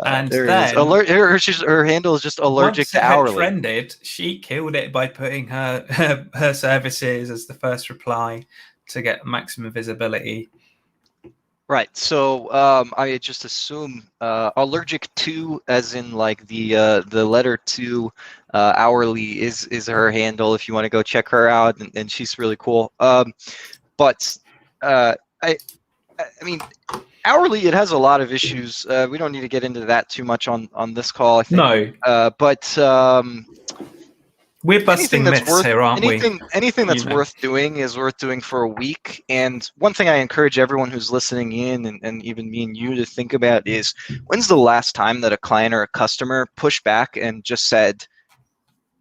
Speaker 1: And
Speaker 2: there it is.
Speaker 1: then
Speaker 2: Alert. Her handle is just allergic
Speaker 1: once
Speaker 2: to
Speaker 1: it had
Speaker 2: hourly.
Speaker 1: trended, she killed it by putting her services as the first reply to get maximum visibility.
Speaker 2: Right. So I just assume allergic to, as in like the letter to, hourly is her handle. If you want to go check her out, and she's really cool. But I mean, hourly, it has a lot of issues. We don't need to get into that too much on this call, I think.
Speaker 1: No.
Speaker 2: But
Speaker 1: We're busting myths here, aren't we?
Speaker 2: Anything that's worth doing is worth doing for a week. And one thing I encourage everyone who's listening in, and even me and you, to think about is, when's the last time that a client or a customer pushed back and just said,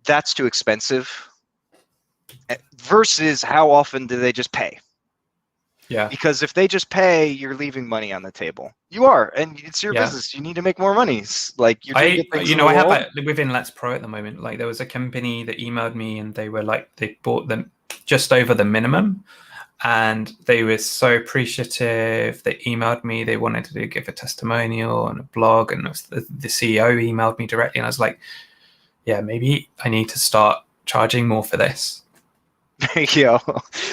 Speaker 2: that's too expensive, versus how often do they just pay?
Speaker 1: Yeah.
Speaker 2: Because if they just pay, you're leaving money on the table. You are, and it's your business. You need to make more money. Like, you're doing good things in the
Speaker 1: I have
Speaker 2: world.
Speaker 1: that within Let's Pro at the moment. Like, there was a company that emailed me, and they were like, they bought them just over the minimum, and they were so appreciative. They emailed me. They wanted to give a testimonial and a blog, and the CEO emailed me directly, and I was like, yeah, maybe I need to start charging more for this.
Speaker 2: There you go.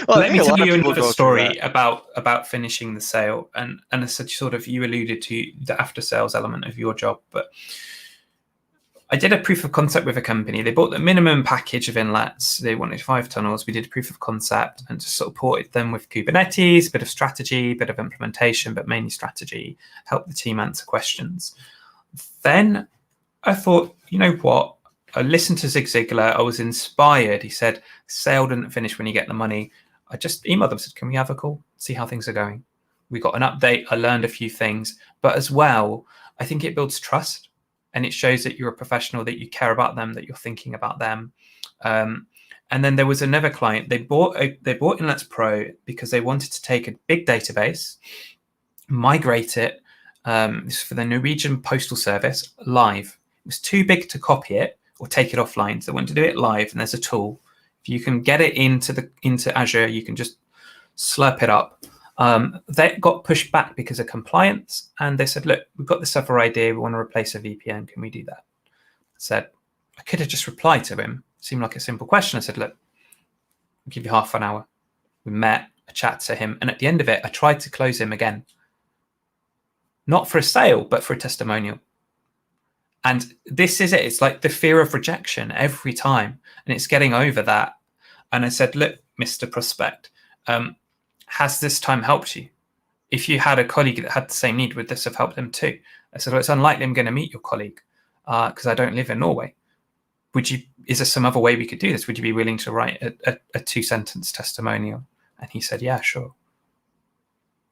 Speaker 2: Well,
Speaker 1: let me tell you another story about finishing the sale, and as sort of you alluded to the after sales element of your job, but I did a proof of concept with a company. They bought the minimum package of inlets. They wanted 5 tunnels. We did a proof of concept and just supported them with Kubernetes, a bit of strategy, a bit of implementation, but mainly strategy, helped the team answer questions. Then I thought, you know what? I listened to Zig Ziglar. I was inspired. He said, sale didn't finish when you get the money. I just emailed them, said, can we have a call? See how things are going. We got an update. I learned a few things. But as well, I think it builds trust. And it shows that you're a professional, that you care about them, that you're thinking about them. And then there was another client. They bought Inlets Pro because they wanted to take a big database, migrate it, this is for the Norwegian Postal Service, live. It was too big to copy it or take it offline. So they want to do it live, and there's a tool. If you can get it into Azure, you can just slurp it up. They got pushed back because of compliance, and they said, look, we've got this other idea. We want to replace a VPN. Can we do that? I said, I could have just replied to him. It seemed like a simple question. I said, look, I'll give you half an hour. We met, I chat to him, and at the end of it, I tried to close him again. Not for a sale, but for a testimonial. And this is it. It's like the fear of rejection every time. And it's getting over that. And I said, look, Mr. Prospect, has this time helped you? If you had a colleague that had the same need, would this have helped them too? I said, well, it's unlikely I'm going to meet your colleague because I don't live in Norway. Is there some other way we could do this? Would you be willing to write a 2-sentence testimonial? And he said, yeah, sure.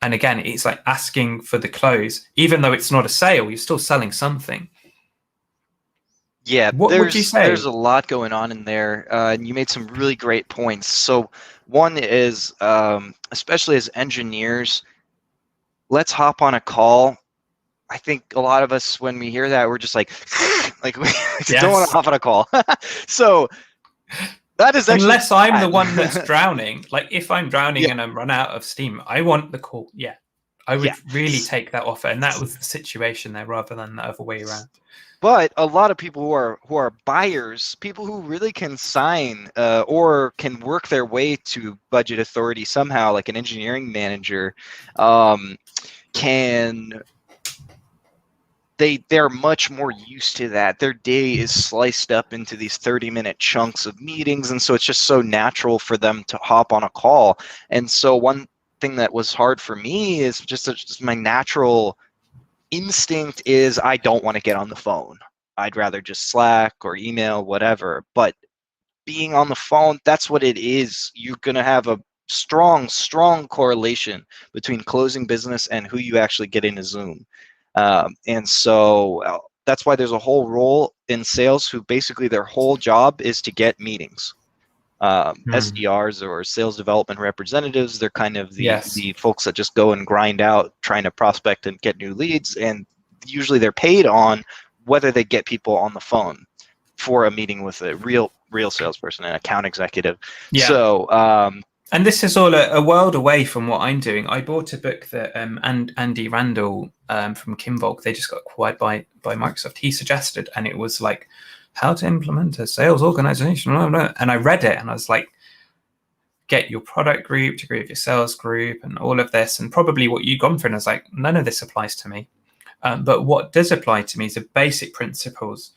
Speaker 1: And again, it's like asking for the close. Even though it's not a sale, you're still selling something.
Speaker 2: Yeah,
Speaker 1: what would you say?
Speaker 2: There's a lot going on in there, and you made some really great points. So one is, especially as engineers, let's hop on a call. I think a lot of us, when we hear that, we're just like we don't want to hop on a call. So that is actually
Speaker 1: unless I'm the one that's drowning. Like if I'm drowning and I'm run out of steam, I want the call. Yeah, I would really take that offer, and that was the situation there, rather than the other way around.
Speaker 2: But a lot of people who are buyers, people who really can sign or can work their way to budget authority somehow, like an engineering manager, they're much more used to that. Their day is sliced up into these 30-minute chunks of meetings, and so it's just so natural for them to hop on a call. And so one thing that was hard for me is just my natural instinct is I don't want to get on the phone. I'd rather just Slack or email, whatever. But being on the phone, that's what it is. You're going to have a strong correlation between closing business and who you actually get into Zoom. And so that's why there's a whole role in sales who basically their whole job is to get meetings. SDRs or sales development representatives, they're kind of the folks that just go and grind out trying to prospect and get new leads, and usually they're paid on whether they get people on the phone for a meeting with a real salesperson, an account executive. So
Speaker 1: And this is all a world away from what I'm doing. I bought a book that Andy Randall from Kimvolk, they just got acquired by Microsoft. He suggested, and it was like how to implement a sales organization. And I read it, and I was like, get your product group to agree with your sales group, and all of this, and probably what you've gone through. And I was like, none of this applies to me. But what does apply to me is the basic principles: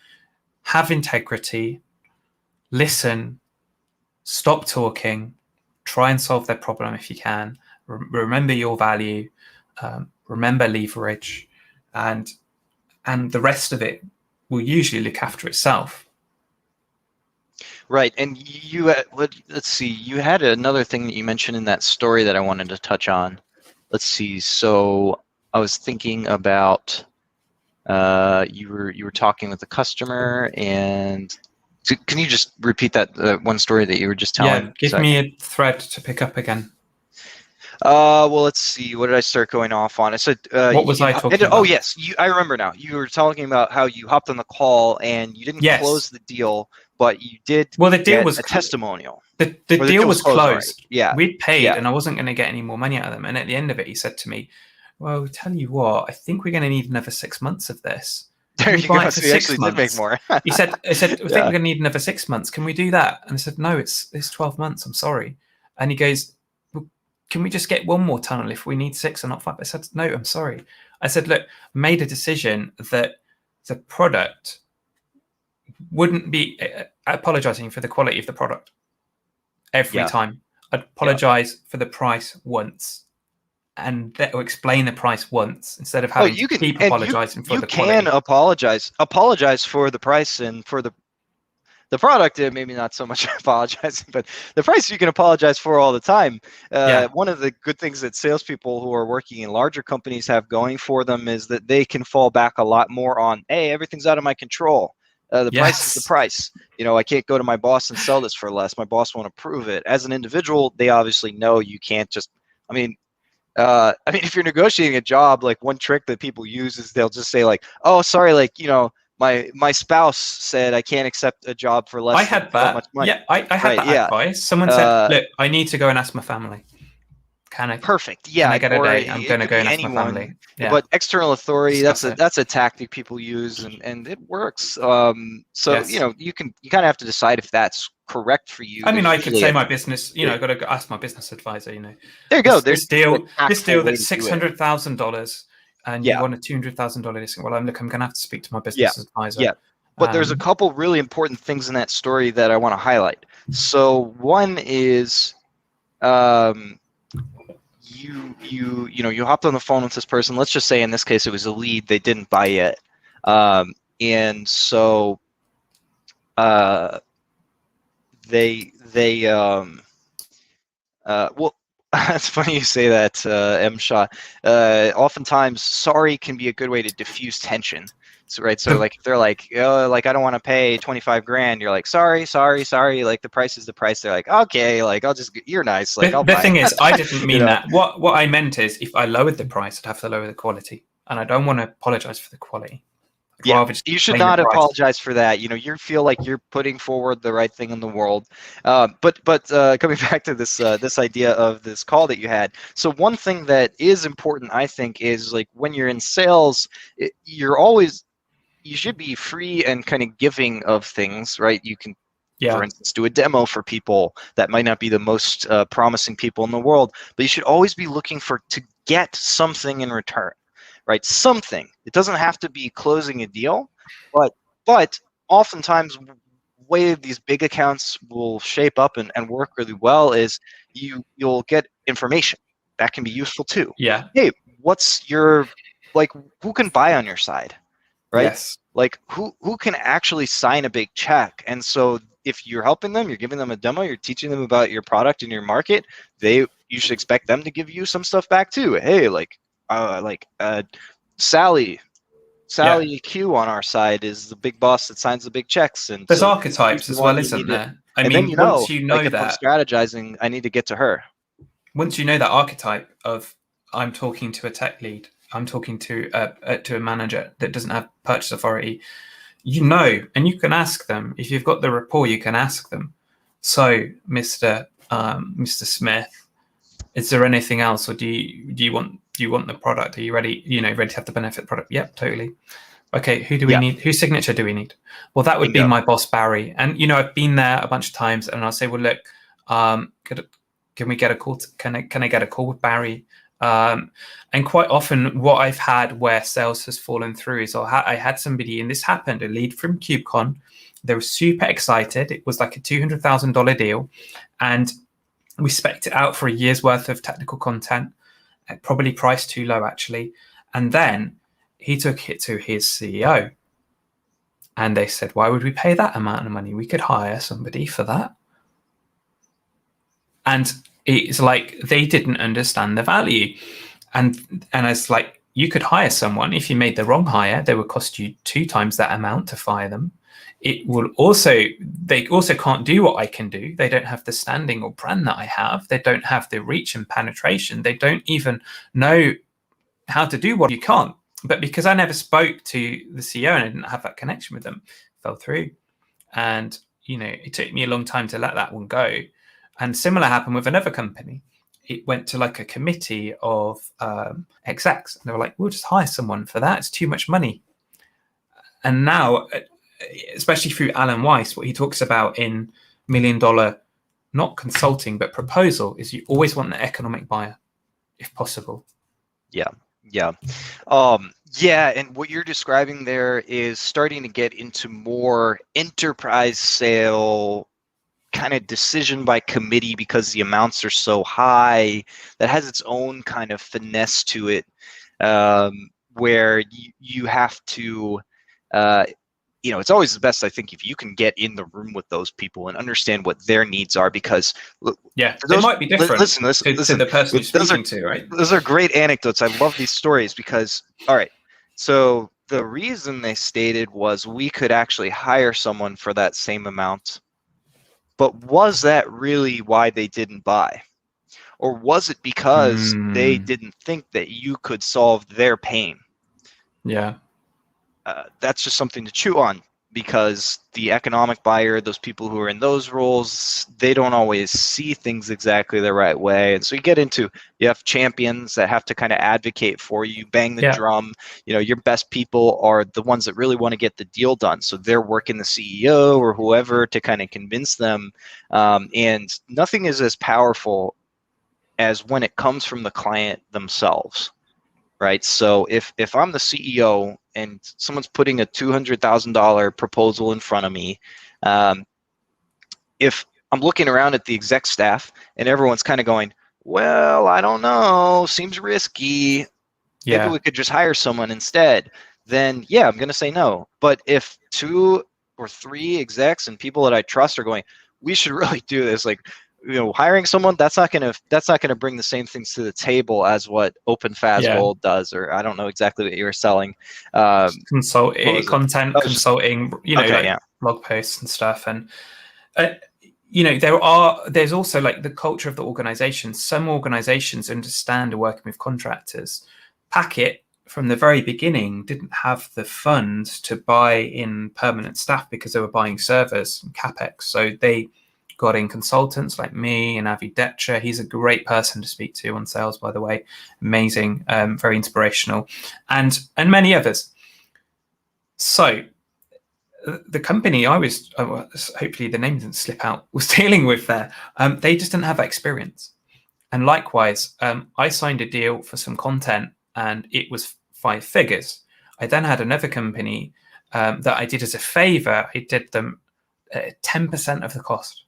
Speaker 1: have integrity, listen, stop talking. Try and solve their problem if you can. Remember your value. Remember leverage, and the rest of it will usually look after itself.
Speaker 2: Right, and you let's see. You had another thing that you mentioned in that story that I wanted to touch on. Let's see. So I was thinking about you were talking with the customer, and so can you just repeat that one story that you were just telling?
Speaker 1: Yeah, give me a thread to pick up again.
Speaker 2: Well, let's see. What did I start going off on? I said,
Speaker 1: what was I talking about?
Speaker 2: Oh, yes. I remember now. You were talking about how you hopped on the call and you didn't close the deal, but you did.
Speaker 1: Well, the deal was
Speaker 2: a testimonial.
Speaker 1: The deal was closed.
Speaker 2: Right. Yeah.
Speaker 1: We'd paid, and I wasn't going to get any more money out of them. And at the end of it, he said to me, "Well, tell you what, I think we're going to need another 6 months of this."
Speaker 2: There you go. So you actually did make more.
Speaker 1: I said, I think we're going to need another 6 months. Can we do that? And I said, no, it's 12 months. I'm sorry. And he goes, well, can we just get one more tunnel if we need 6 and not 5? I said, no, I'm sorry. I said, look, I made a decision that the product wouldn't be apologizing for the quality of the product every time. I'd apologize for the price once. And that will explain the price once instead of having to keep apologizing for the quality.
Speaker 2: You can apologize for the price and for the product. Maybe not so much apologizing, but the price you can apologize for all the time. One of the good things that salespeople who are working in larger companies have going for them is that they can fall back a lot more on, hey, everything's out of my control. The price is the price. I can't go to my boss and sell this for less. My boss won't approve it. As an individual, they obviously know you can't just. If you're negotiating a job, like one trick that people use is they'll just say like, "Oh, sorry, my spouse said I can't accept a job for less."
Speaker 1: I had that. Much money. Yeah, I had that advice. Someone said, "Look, I need to go and ask my family. Can I?"
Speaker 2: Perfect. Yeah,
Speaker 1: can I get a day? I'm going to go and ask my family. Yeah.
Speaker 2: But external authority, that's a tactic people use, and it works. You kind of have to decide if that's correct for you.
Speaker 1: I could say my business. I got to ask my business advisor.
Speaker 2: There you go.
Speaker 1: This deal that's $600,000, and you want a $200,000 discount. Well, I'm going to have to speak to my business advisor. Yeah.
Speaker 2: But there's a couple really important things in that story that I want to highlight. So one is, you hopped on the phone with this person. Let's just say in this case it was a lead. They didn't buy yet, and so well, it's funny you say that, M. Shaw. Oftentimes, sorry can be a good way to diffuse tension. So like if they're like, oh, like I don't want to pay 25 grand, you're like, sorry, like the price is the price. They're like, okay, like you're nice. Like
Speaker 1: the thing is, I didn't mean that. What I meant is, if I lowered the price, I'd have to lower the quality, and I don't want to apologize for the quality.
Speaker 2: You should not apologize for that. You feel like you're putting forward the right thing in the world. But coming back to this idea of this call that you had. So one thing that is important, I think, is like when you're in sales, you should be free and kind of giving of things, right? You can, for instance, do a demo for people that might not be the most promising people in the world, but you should always be looking to get something in return. Right, something. It doesn't have to be closing a deal, but oftentimes, the way these big accounts will shape up and work really well is you'll get information that can be useful too.
Speaker 1: Yeah.
Speaker 2: Hey, what's your who can buy on your side, right?
Speaker 1: Yes.
Speaker 2: Like who can actually sign a big check? And so if you're helping them, you're giving them a demo, you're teaching them about your product and your market, you should expect them to give you some stuff back too. Hey, Sally Q on our side is the big boss that signs the big checks, and
Speaker 1: there's archetypes as well, isn't there? Once you know that,
Speaker 2: I'm strategizing, I need to get to her.
Speaker 1: Once you know that archetype of I'm talking to a tech lead, I'm talking to a manager that doesn't have purchase authority, and you can ask them if you've got the rapport. You can ask them. So, Mr. Mr. Smith, is there anything else, or do you want the product? Are you ready? Ready to have the benefit product? Yep, totally. Okay, who do we need? Whose signature do we need? Well, that would be my boss, Barry. And I've been there a bunch of times, and I'll say, well, look, can we get a call? Can I get a call with Barry? And quite often, what I've had where sales has fallen through is I had somebody, and this happened, a lead from KubeCon. They were super excited. It was like a $200,000 deal, and we spec'd it out for a year's worth of technical content, probably priced too low actually. And then he took it to his CEO, and they said, why would we pay that amount of money? We could hire somebody for that. And it's like they didn't understand the value. And it's like, you could hire someone. If you made the wrong hire, they would cost you 2 times that amount to fire them. They also can't do what I can do. They don't have the standing or brand that I have. They don't have the reach and penetration. They don't even know how to do what you can't. But because I never spoke to the CEO and I didn't have that connection with them, it fell through. And, it took me a long time to let that one go. And similar happened with another company. It went to like a committee of execs. And they were like, we'll just hire someone for that. It's too much money. And now, especially through Alan Weiss, what he talks about in $1 Million, not consulting, but proposal, is you always want the economic buyer, if possible.
Speaker 2: Yeah. And what you're describing there is starting to get into more enterprise sale kind of decision by committee, because the amounts are so high. That has its own kind of finesse to it, where you have to it's always the best, I think, if you can get in the room with those people and understand what their needs are, because
Speaker 1: they might be different. Listen, to the person you're speaking to, right?
Speaker 2: Those are great anecdotes. I love these stories because, all right, so the reason they stated was we could actually hire someone for that same amount, but was that really why they didn't buy? Or was it because they didn't think that you could solve their pain?
Speaker 1: Yeah.
Speaker 2: That's just something to chew on, because the economic buyer, those people who are in those roles, they don't always see things exactly the right way. And so you have champions that have to kind of advocate for you, bang the drum. Your best people are the ones that really want to get the deal done. So they're working the CEO or whoever to kind of convince them. And nothing is as powerful as when it comes from the client themselves. Right. So if I'm the CEO and someone's putting a $200,000 proposal in front of me, if I'm looking around at the exec staff and everyone's kind of going, well, I don't know, seems risky. Maybe we could just hire someone instead. Then, I'm going to say no. But if 2 or 3 execs and people that I trust are going, we should really do this, like, hiring someone, that's not gonna bring the same things to the table as what OpenFast Gold does, or I don't know exactly what you were selling.
Speaker 1: Consulting, consulting, blog posts and stuff, and there's also like the culture of the organization. Some organizations understand working with contractors. Packet from the very beginning didn't have the funds to buy in permanent staff because they were buying servers and capex, so they got in consultants like me and Avi Detcher. He's a great person to speak to on sales, by the way. Amazing, very inspirational, and many others. So the company I was, hopefully the name didn't slip out, was dealing with there, they just didn't have that experience. And likewise, I signed a deal for some content and it was 5 figures. I then had another company that I did as a favor. I did them 10% of the cost.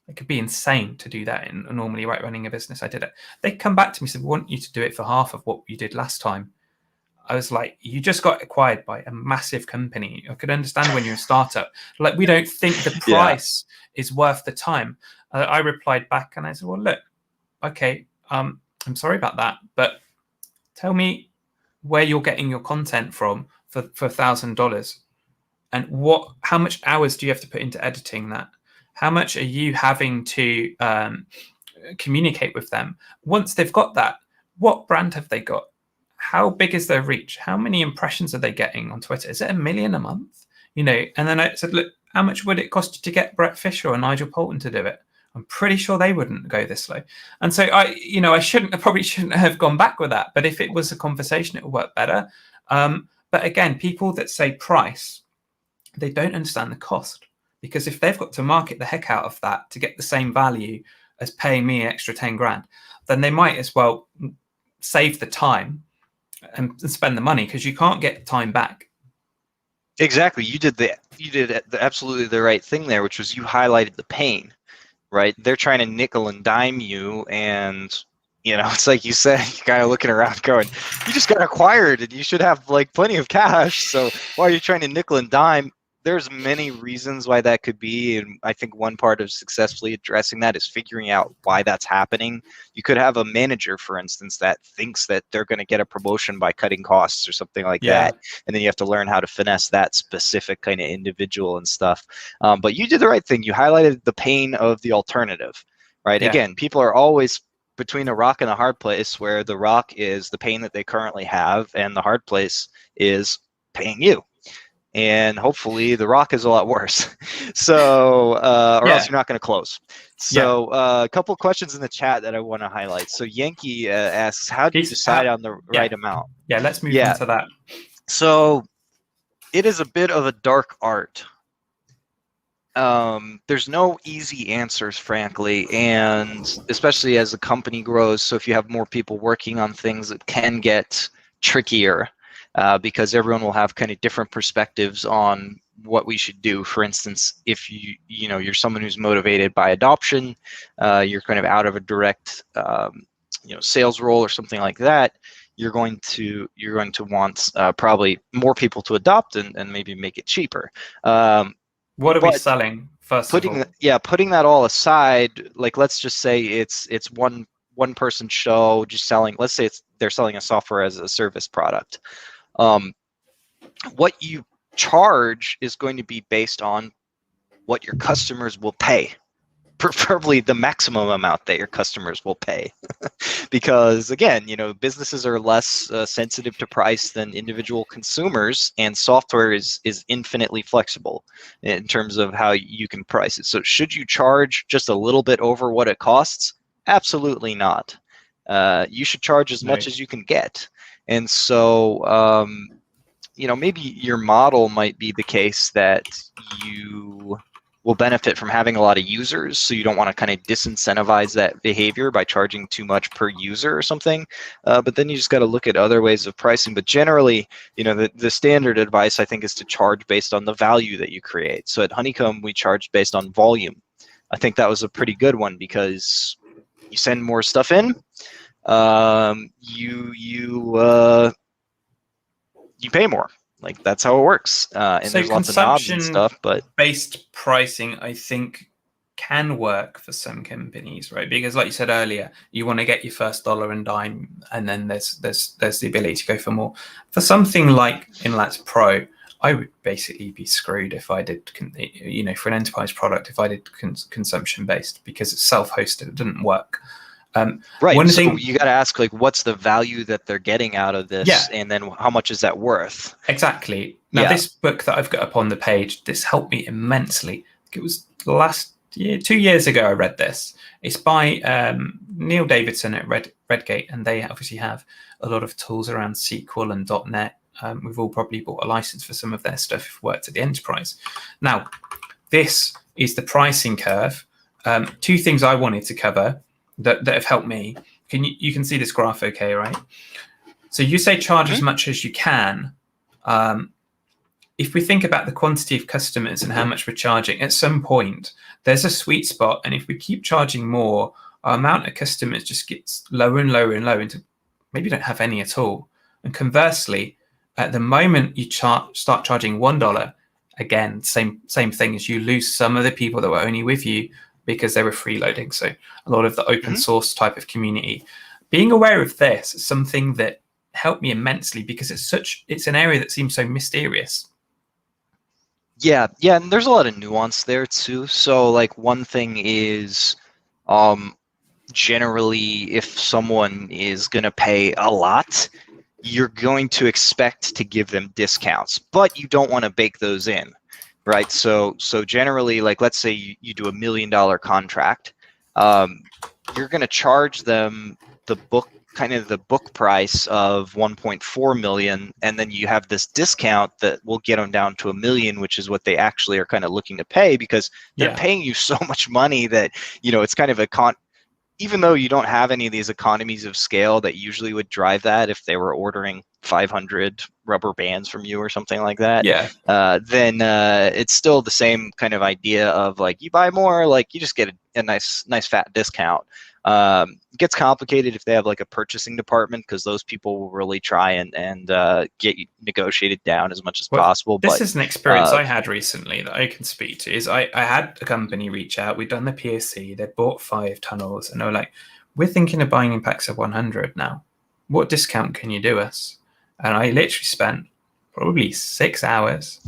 Speaker 1: It could be insane to do that in normally running a business. I did it. They come back to me and said, we want you to do it for half of what you did last time. I was like, you just got acquired by a massive company. I could understand when you're a startup. Like, we don't think the price is worth the time. I replied back and I said, well, look, okay, I'm sorry about that, but tell me where you're getting your content from for $1,000, and how much hours do you have to put into editing that? How much are you having to communicate with them? Once they've got that, what brand have they got? How big is their reach? How many impressions are they getting on Twitter? Is it 1 million a month? And then I said, look, how much would it cost you to get Brett Fisher or Nigel Poulton to do it? I'm pretty sure they wouldn't go this low. And so I probably shouldn't have gone back with that. But if it was a conversation, it would work better. But again, people that say price, they don't understand the cost, because if they've got to market the heck out of that to get the same value as paying me an extra 10 grand, then they might as well save the time and spend the money, because you can't get time back.
Speaker 2: Exactly. You did absolutely the right thing there, which was you highlighted the pain, right? They're trying to nickel and dime you, and it's like you said, you're kind of looking around going, you just got acquired and you should have like plenty of cash. So why are you trying to nickel and dime? There's many reasons why that could be, and I think one part of successfully addressing that is figuring out why that's happening. You could have a manager, for instance, that thinks that they're going to get a promotion by cutting costs or something like that, and then you have to learn how to finesse that specific kind of individual and stuff. But you did the right thing. You highlighted the pain of the alternative, right? Yeah. Again, people are always between a rock and a hard place, where the rock is the pain that they currently have, and the hard place is paying you. And hopefully the rock is a lot worse. So, or else you're not going to close. So a couple questions in the chat that I want to highlight. So Yankee asks, how do you decide on the right amount?
Speaker 1: Yeah, let's move into that.
Speaker 2: So it is a bit of a dark art. There's no easy answers, frankly, and especially as the company grows. So if you have more people working on things, it can get trickier. Because everyone will have kind of different perspectives on what we should do. For instance, if you're someone who's motivated by adoption, you're kind of out of a direct sales role or something like that, you're going to want probably more people to adopt and maybe make it cheaper.
Speaker 1: What are we selling first of all?
Speaker 2: Putting that all aside, like let's just say it's one person show just selling. Let's say they're selling a software as a service product. What you charge is going to be based on what your customers will pay, preferably the maximum amount that your customers will pay. Because again, businesses are less sensitive to price than individual consumers, and software is infinitely flexible in terms of how you can price it. So should you charge just a little bit over what it costs? Absolutely not. You should charge as much as you can get. And so, maybe your model might be the case that you will benefit from having a lot of users, so you don't want to kind of disincentivize that behavior by charging too much per user or something. But then you just got to look at other ways of pricing. But generally, the standard advice, I think, is to charge based on the value that you create. So at Honeycomb, we charged based on volume. I think that was a pretty good one, because you send more stuff in, you pay more. Like, that's how it works. And so there's lots of knobs and stuff, but
Speaker 1: based pricing, I think, can work for some companies, right? Because like you said earlier, you want to get your first dollar and dime, and then there's the ability to go for more. For something like Inlats Pro, I would basically be screwed if I did, for an enterprise product, if I did consumption based, because it's self-hosted, it didn't work.
Speaker 2: Right. One thing you got to ask, like, what's the value that they're getting out of this, and then how much is that worth?
Speaker 1: Exactly. Now, this book that I've got up on the page, this helped me immensely. It was last year, 2 years ago, I read this. It's by Neil Davidson at Redgate, and they obviously have a lot of tools around SQL and .NET. We've all probably bought a license for some of their stuff if we worked at the enterprise. Now, this is the pricing curve. Two things I wanted to cover that have helped me. You can see this graph okay, right? So you say charge as much as you can. If we think about the quantity of customers and how much we're charging, at some point, there's a sweet spot. And if we keep charging more, our amount of customers just gets lower and lower and lower until maybe you don't have any at all. And conversely, at the moment you start charging $1, again, same thing, as you lose some of the people that were only with you because they were freeloading. So a lot of the open source type of community. Being aware of this is something that helped me immensely, because it's an area that seems so mysterious.
Speaker 2: Yeah, and there's a lot of nuance there too. So like, one thing is, generally, if someone is going to pay a lot, you're going to expect to give them discounts, but you don't want to bake those in, right? So generally, like, let's say you do $1 million contract, you're going to charge them the book price of 1.4 million, and then you have this discount that will get them down to $1 million, which is what they actually are kind of looking to pay, because they're paying you so much money that, you know, it's kind of even though you don't have any of these economies of scale that usually would drive that if they were ordering 500 rubber bands from you or something like that, then it's still the same kind of idea of like, you buy more, like you just get a nice fat discount. It gets complicated if they have like a purchasing department, because those people will really try and get you negotiated down as much as possible.
Speaker 1: This is an experience I had recently that I can speak to. Is I had a company reach out. We'd done the POC. They bought 5 tunnels, and they were like, "We're thinking of buying in packs of 100 now. What discount can you do us?" And I literally spent probably 6 hours,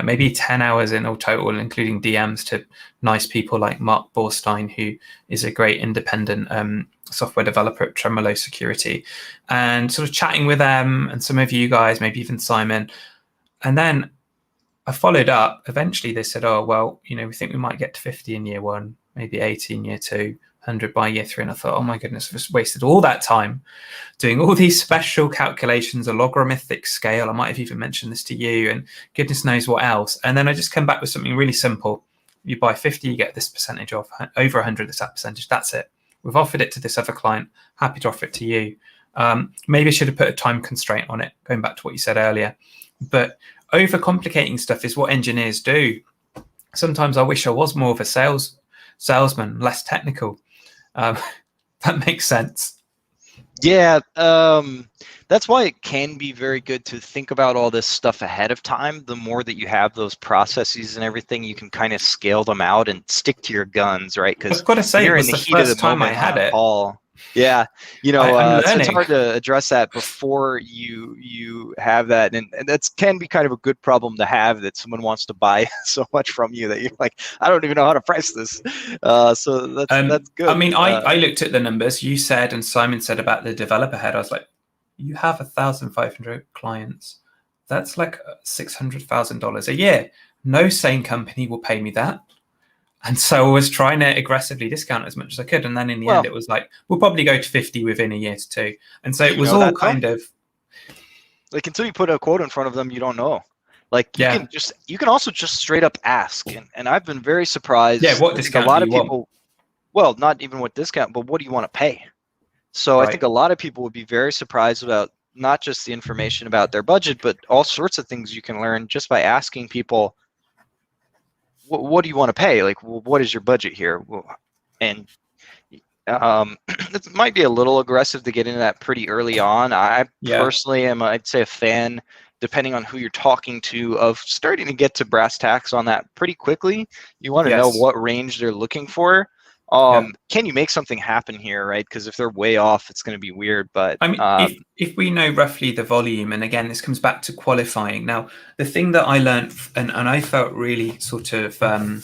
Speaker 1: maybe 10 hours in all total, including DMs to nice people like Mark Borstein, who is a great independent software developer at Tremolo Security, and sort of chatting with them and some of you guys, maybe even Simon. And then I followed up. Eventually they said, oh, well, you know, we think we might get to 50 in year 1, maybe 80 in year 2, 100 by year 3. And I thought, oh my goodness, I've just wasted all that time doing all these special calculations, a logarithmic scale. I might have even mentioned this to you, and goodness knows what else. And then I just come back with something really simple. You buy 50, you get this percentage off. Over 100, it's that percentage. That's it. We've offered it to this other client. Happy to offer it to you. Maybe I should have put a time constraint on it, going back to what you said earlier. But overcomplicating stuff is what engineers do. Sometimes I wish I was more of a salesman, less technical. That makes sense.
Speaker 2: Yeah, that's why it can be very good to think about all this stuff ahead of time. The more that you have those processes and everything, you can kind of scale them out and stick to your guns, right? Because
Speaker 1: I've got to say,
Speaker 2: you're
Speaker 1: it
Speaker 2: in
Speaker 1: was
Speaker 2: the
Speaker 1: the
Speaker 2: heat of the
Speaker 1: first time I
Speaker 2: moment
Speaker 1: had it.
Speaker 2: Call. Yeah, you know,
Speaker 1: I'm
Speaker 2: so it's
Speaker 1: learning.
Speaker 2: hard to address that before you have that, and that can be kind of a good problem to have, that someone wants to buy so much from you that you're like, I don't even know how to price this. So that's good.
Speaker 1: I mean, I looked at the numbers you said, and Simon said about the developer head. I was like, you have 1,500 clients. That's like $600,000 a year. No sane company will pay me that. And so I was trying to aggressively discount as much as I could. And then in the end, it was like, we'll probably go to 50 within a year to 2. And so it was all kind of
Speaker 2: like, until you put a quote in front of them, you don't know. Like, you can also just straight up ask. And I've been very surprised.
Speaker 1: Yeah, what discount
Speaker 2: a lot
Speaker 1: do
Speaker 2: of
Speaker 1: you
Speaker 2: people
Speaker 1: want?
Speaker 2: Well, not even what discount, but what do you want to pay? So I think a lot of people would be very surprised about not just the information about their budget, but all sorts of things you can learn just by asking people, what do you want to pay? Like, well, what is your budget here? And it might be a little aggressive to get into that pretty early on. I personally am, I'd say, a fan, depending on who you're talking to, of starting to get to brass tacks on that pretty quickly. You want to know what range they're looking for. Can you make something happen here, right? Because if they're way off, it's going to be weird. But
Speaker 1: I mean, if we know roughly the volume, and again, this comes back to qualifying. Now, the thing that I learned, and I felt really sort of, I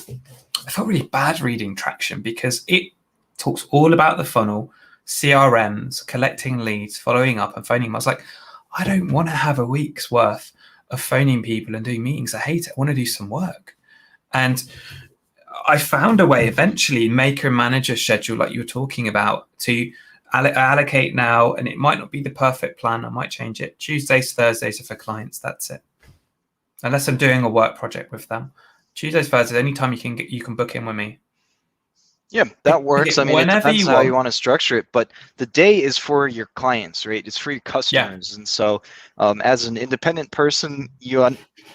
Speaker 1: felt really bad reading Traction, because it talks all about the funnel, CRMs, collecting leads, following up, and phoning them. I was like, I don't want to have a week's worth of phoning people and doing meetings. I hate it. I want to do some work. And I found a way eventually, maker and manager schedule, like you were talking about, to allocate now, and it might not be the perfect plan. I might change it. Tuesdays, Thursdays are for clients. That's it. Unless I'm doing a work project with them. Tuesdays, Thursdays, anytime you can book in with me.
Speaker 2: Yeah, that works. I mean, it depends on how you want to structure it, but the day is for your clients, right? It's for your customers. And so as an independent person, you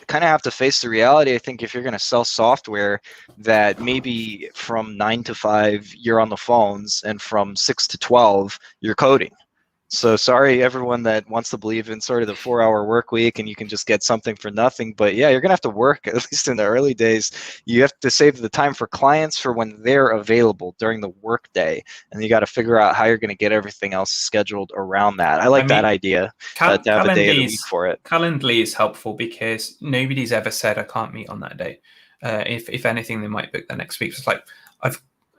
Speaker 2: kind of have to face the reality. I think if you're going to sell software, that maybe from 9 to 5, you're on the phones, and from 6 to 12, you're coding. So sorry, everyone that wants to believe in sort of the 4-hour work week and you can just get something for nothing. But yeah, you're going to have to work, at least in the early days. You have to save the time for clients for when they're available during the work day. And you got to figure out how you're going to get everything else scheduled around that. I like that idea, to have a day of the week for it.
Speaker 1: Calendly is helpful because nobody's ever said, I can't meet on that day. If anything, they might book the next week. It's like,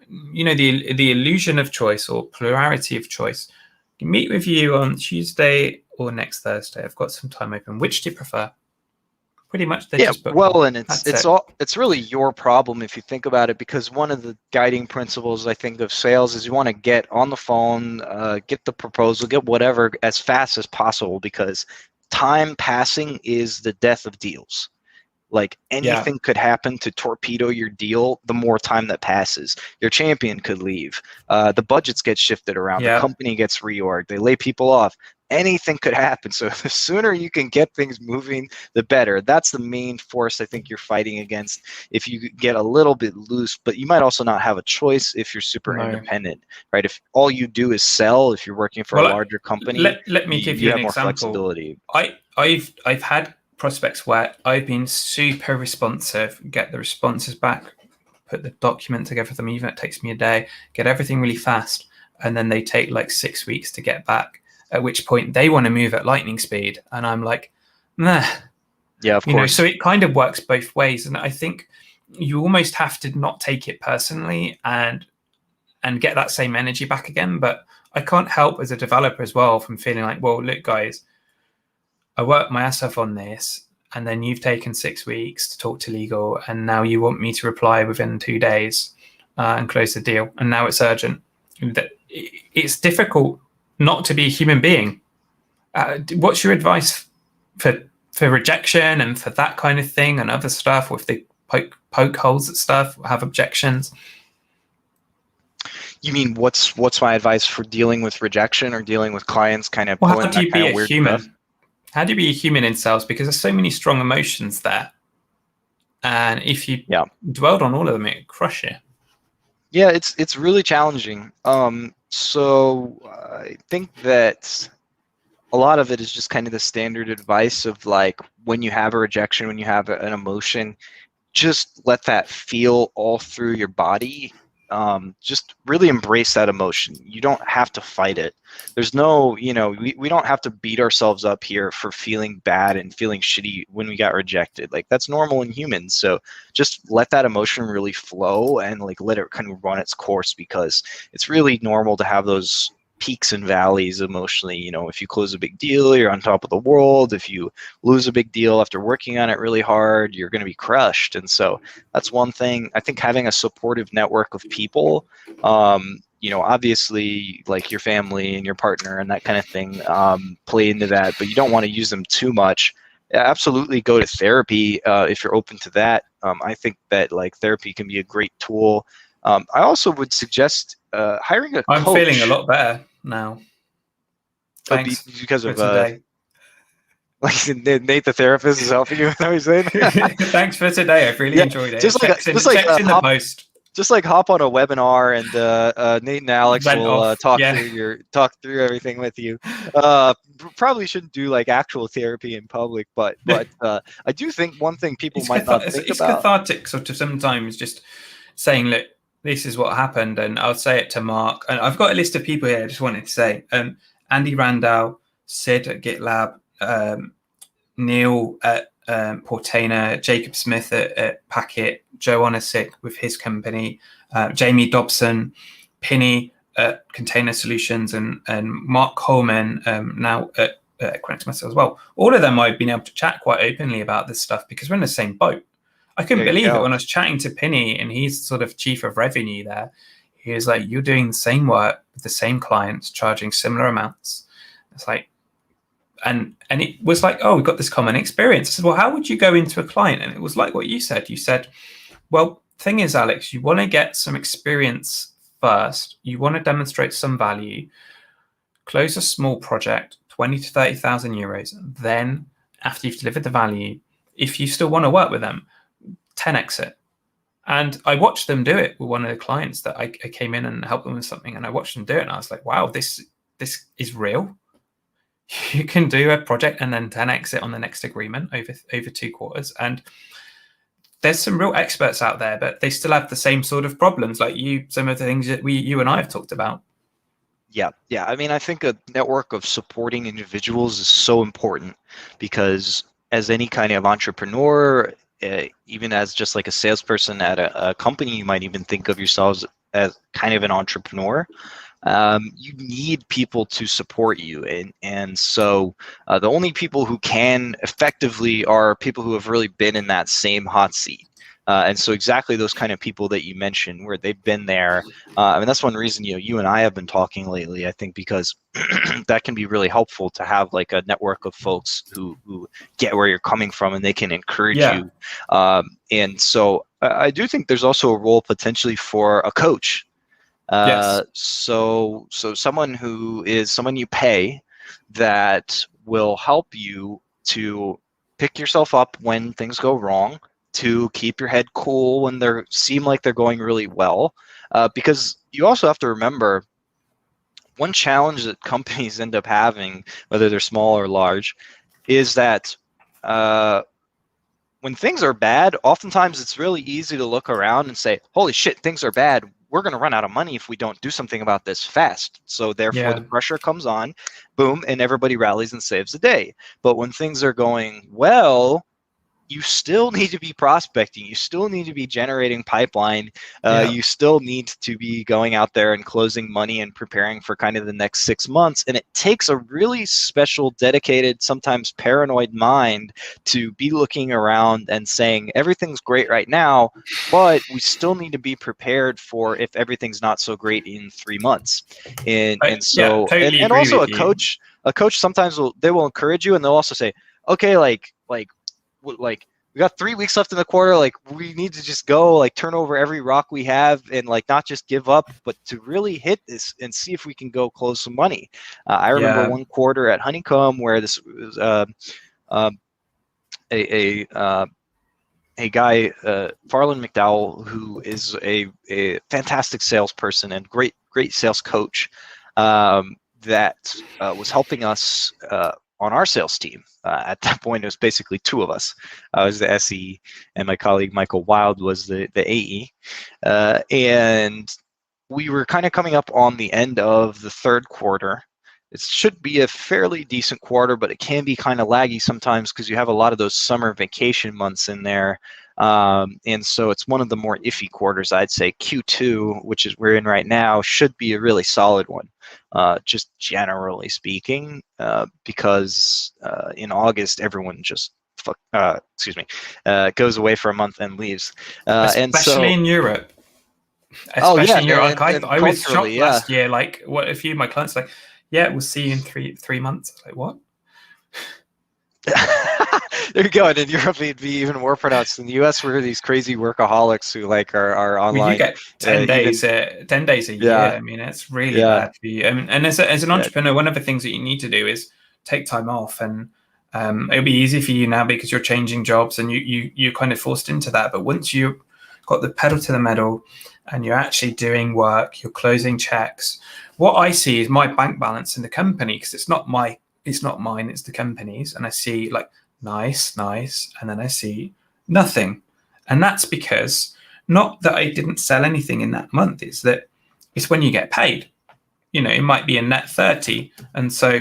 Speaker 1: the illusion of choice, or plurality of choice. Meet with you on Tuesday or next Thursday. I've got some time open. Which do you prefer? Pretty much they
Speaker 2: Yeah,
Speaker 1: just book
Speaker 2: well,
Speaker 1: more.
Speaker 2: and
Speaker 1: That's it.
Speaker 2: it's really your problem if you think about it, because one of the guiding principles I think of sales is you want to get on the phone, get the proposal, get whatever as fast as possible, because time passing is the death of deals. Like
Speaker 1: Yeah.
Speaker 2: anything could happen to torpedo your deal the more time that passes. Your champion could leave. The budgets get shifted around. The
Speaker 1: Yeah.
Speaker 2: company gets reorged. They lay people off. Anything could happen. So the sooner you can get things moving, the better. That's the main force I think you're fighting against if you get a little bit loose, but you might also not have a choice if you're super
Speaker 1: No.
Speaker 2: independent, right? If all you do is sell, if you're working for a
Speaker 1: Well,
Speaker 2: larger company,
Speaker 1: let me give
Speaker 2: you
Speaker 1: you an
Speaker 2: have more
Speaker 1: example.
Speaker 2: flexibility.
Speaker 1: I've had prospects where I've been super responsive, get the responses back, put the document together for them, even if it takes me a day, get everything really fast, and then they take like 6 weeks to get back. At which point they want to move at lightning speed, and I'm like, nah.
Speaker 2: Yeah, of course.
Speaker 1: So it kind of works both ways, and I think you almost have to not take it personally and get that same energy back again. But I can't help as a developer as well from feeling like, well, look, guys, I worked my ass off on this, and then you've taken 6 weeks to talk to legal, and now you want me to reply within 2 days and close the deal, and now it's urgent. It's difficult not to be a human being. What's your advice for rejection and for that kind of thing and other stuff, if they poke holes at stuff, have objections?
Speaker 2: You mean what's my advice for dealing with rejection or dealing with clients kind of
Speaker 1: Well,
Speaker 2: pulling
Speaker 1: how do you
Speaker 2: that kind
Speaker 1: be
Speaker 2: of
Speaker 1: a
Speaker 2: weird
Speaker 1: human?
Speaker 2: stuff?
Speaker 1: How do you be a human in sales? Because there's so many strong emotions there, and if you dwelled on all of them, it would crush you.
Speaker 2: Yeah, it's really challenging. So I think that a lot of it is just kind of the standard advice of like, when you have a rejection, when you have an emotion, just let that feel all through your body. Just really embrace that emotion. You don't have to fight it. There's no, we don't have to beat ourselves up here for feeling bad and feeling shitty when we got rejected. Like, that's normal in humans. So just let that emotion really flow and like let it kind of run its course, because it's really normal to have those peaks and valleys emotionally. If you close a big deal, you're on top of the world. If you lose a big deal after working on it really hard, you're going to be crushed. And so that's one thing. I think having a supportive network of people, obviously like your family and your partner and that kind of thing, play into that, but you don't want to use them too much. Absolutely go to therapy if you're open to that. I think that like therapy can be a great tool. I also would suggest hiring a coach.
Speaker 1: I'm feeling a lot better now. Thanks
Speaker 2: because
Speaker 1: for
Speaker 2: of
Speaker 1: today.
Speaker 2: Like Nate the therapist is helping you. Is that what you're saying?
Speaker 1: Thanks for today. I've really enjoyed it.
Speaker 2: Just
Speaker 1: checks in the post.
Speaker 2: Just like hop on a webinar and Nate and Alex will talk through everything with you. Probably shouldn't do like actual therapy in public, but I do think one thing people might not think about.
Speaker 1: It's cathartic sort of sometimes, just saying, look, this is what happened, and I'll say it to Mark. And I've got a list of people here I just wanted to say. Andy Randall, Sid at GitLab, Neil at Portainer, Jacob Smith at Packet, Joe Onisic with his company, Jamie Dobson, Penny at Container Solutions, and Mark Coleman now at Connect Myself as well. All of them I've been able to chat quite openly about this stuff because we're in the same boat. I couldn't believe it when I was chatting to Penny, and he's sort of chief of revenue there. He was like, you're doing the same work with the same clients, charging similar amounts. It's like, and it was like, oh, we've got this common experience. I said, well, how would you go into a client? And it was like what you said. You said, well, thing is, Alex, you want to get some experience first. You want to demonstrate some value, close a small project, 20 to 30,000 euros. Then after you've delivered the value, if you still want to work with them, 10x it. And I watched them do it with one of the clients that I came in and helped them with something, and I watched them do it, and I was like, wow, this is real. You can do a project and then 10x it on the next agreement over 2 quarters. And there's some real experts out there, but they still have the same sort of problems like some of the things that you and I have talked about.
Speaker 2: Yeah. I mean, I think a network of supporting individuals is so important, because as any kind of entrepreneur, even as just like a salesperson at a company, you might even think of yourselves as kind of an entrepreneur, you need people to support you, and so the only people who can effectively are people who have really been in that same hot seat. And so exactly those kind of people that you mentioned, where they've been there. I mean, that's one reason you and I have been talking lately, I think, because that can be really helpful to have like a network of folks who get where you're coming from and they can encourage you. And so I do think there's also a role potentially for a coach. So someone who is someone you pay that will help you to pick yourself up when things go wrong, to keep your head cool when they seem like they're going really well, because you also have to remember one challenge that companies end up having, whether they're small or large, is that when things are bad, oftentimes it's really easy to look around and say, holy shit, things are bad. We're going to run out of money if we don't do something about this fast. So therefore the pressure comes on, boom, and everybody rallies and saves the day. But when things are going well, you still need to be prospecting. You still need to be generating pipeline. You still need to be going out there and closing money and preparing for kind of the next 6 months. And it takes a really special, dedicated, sometimes paranoid mind to be looking around and saying, everything's great right now, but we still need to be prepared for if everything's not so great in 3 month. And
Speaker 1: totally
Speaker 2: and also a coach sometimes they will encourage you, and they'll also say, okay, like we got 3 weeks left in the quarter, like we need to just go like turn over every rock we have and like not just give up, but to really hit this and see if we can go close some money. I remember one quarter at Honeycomb where this was a guy, Farland McDowell, who is a fantastic salesperson and great sales coach, that was helping us on our sales team. At that point, it was basically 2 of us. I was the SE, and my colleague Michael Wild was the AE. And we were kind of coming up on the end of the 3rd quarter. It should be a fairly decent quarter, but it can be kind of laggy sometimes because you have a lot of those summer vacation months in there. And so it's one of the more iffy quarters. I'd say Q2, which is we're in right now, should be a really solid one, just generally speaking, because in August everyone just goes away for a month and leaves.
Speaker 1: Especially in Europe. Especially in Europe. I was shocked last year. Like, what a few of my clients like, yeah, we'll see you in three months. I was like, what?
Speaker 2: There you go. And in Europe, it'd be even more pronounced. In the US, we're these crazy workaholics who like are online.
Speaker 1: Well, you get 10 days a year. I mean, it's really bad for you. I mean, and as an entrepreneur, one of the things that you need to do is take time off. And it'll be easy for you now because you're changing jobs and you're kind of forced into that. But once you've got the pedal to the metal and you're actually doing work, you're closing checks, what I see is my bank balance in the company, because it's not mine, it's the company's. And I see like, nice. And then I see nothing. And that's because not that I didn't sell anything in that month. It's that it's when you get paid, it might be a net 30. And so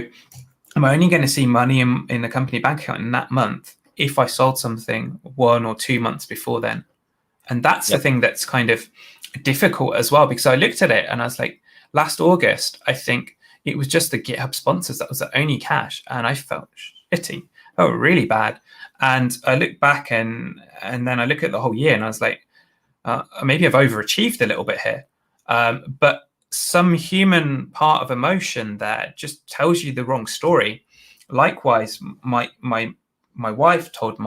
Speaker 1: I'm only going to see money in the company bank account in that month if I sold something 1 or 2 months before then. And that's the thing that's kind of difficult as well, because I looked at it and I was like, last August, I think it was just the GitHub sponsors. That was the only cash. And I felt shitty. Oh, really bad. And I look back and then I look at the whole year and I was like, maybe I've overachieved a little bit here. But some human part of emotion that just tells you the wrong story. Likewise, my wife told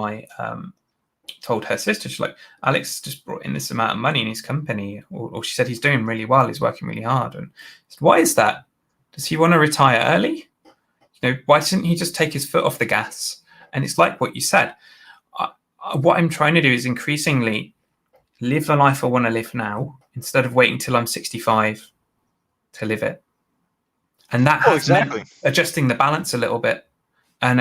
Speaker 1: her sister, she's like, Alex just brought in this amount of money in his company, or she said he's doing really well, he's working really hard. And I said, why is that? Does he want to retire early? Why doesn't he just take his foot off the gas? And it's like what you said. What I'm trying to do is increasingly live the life I want to live now instead of waiting till I'm 65 to live it. And that has meant adjusting the balance a little bit. And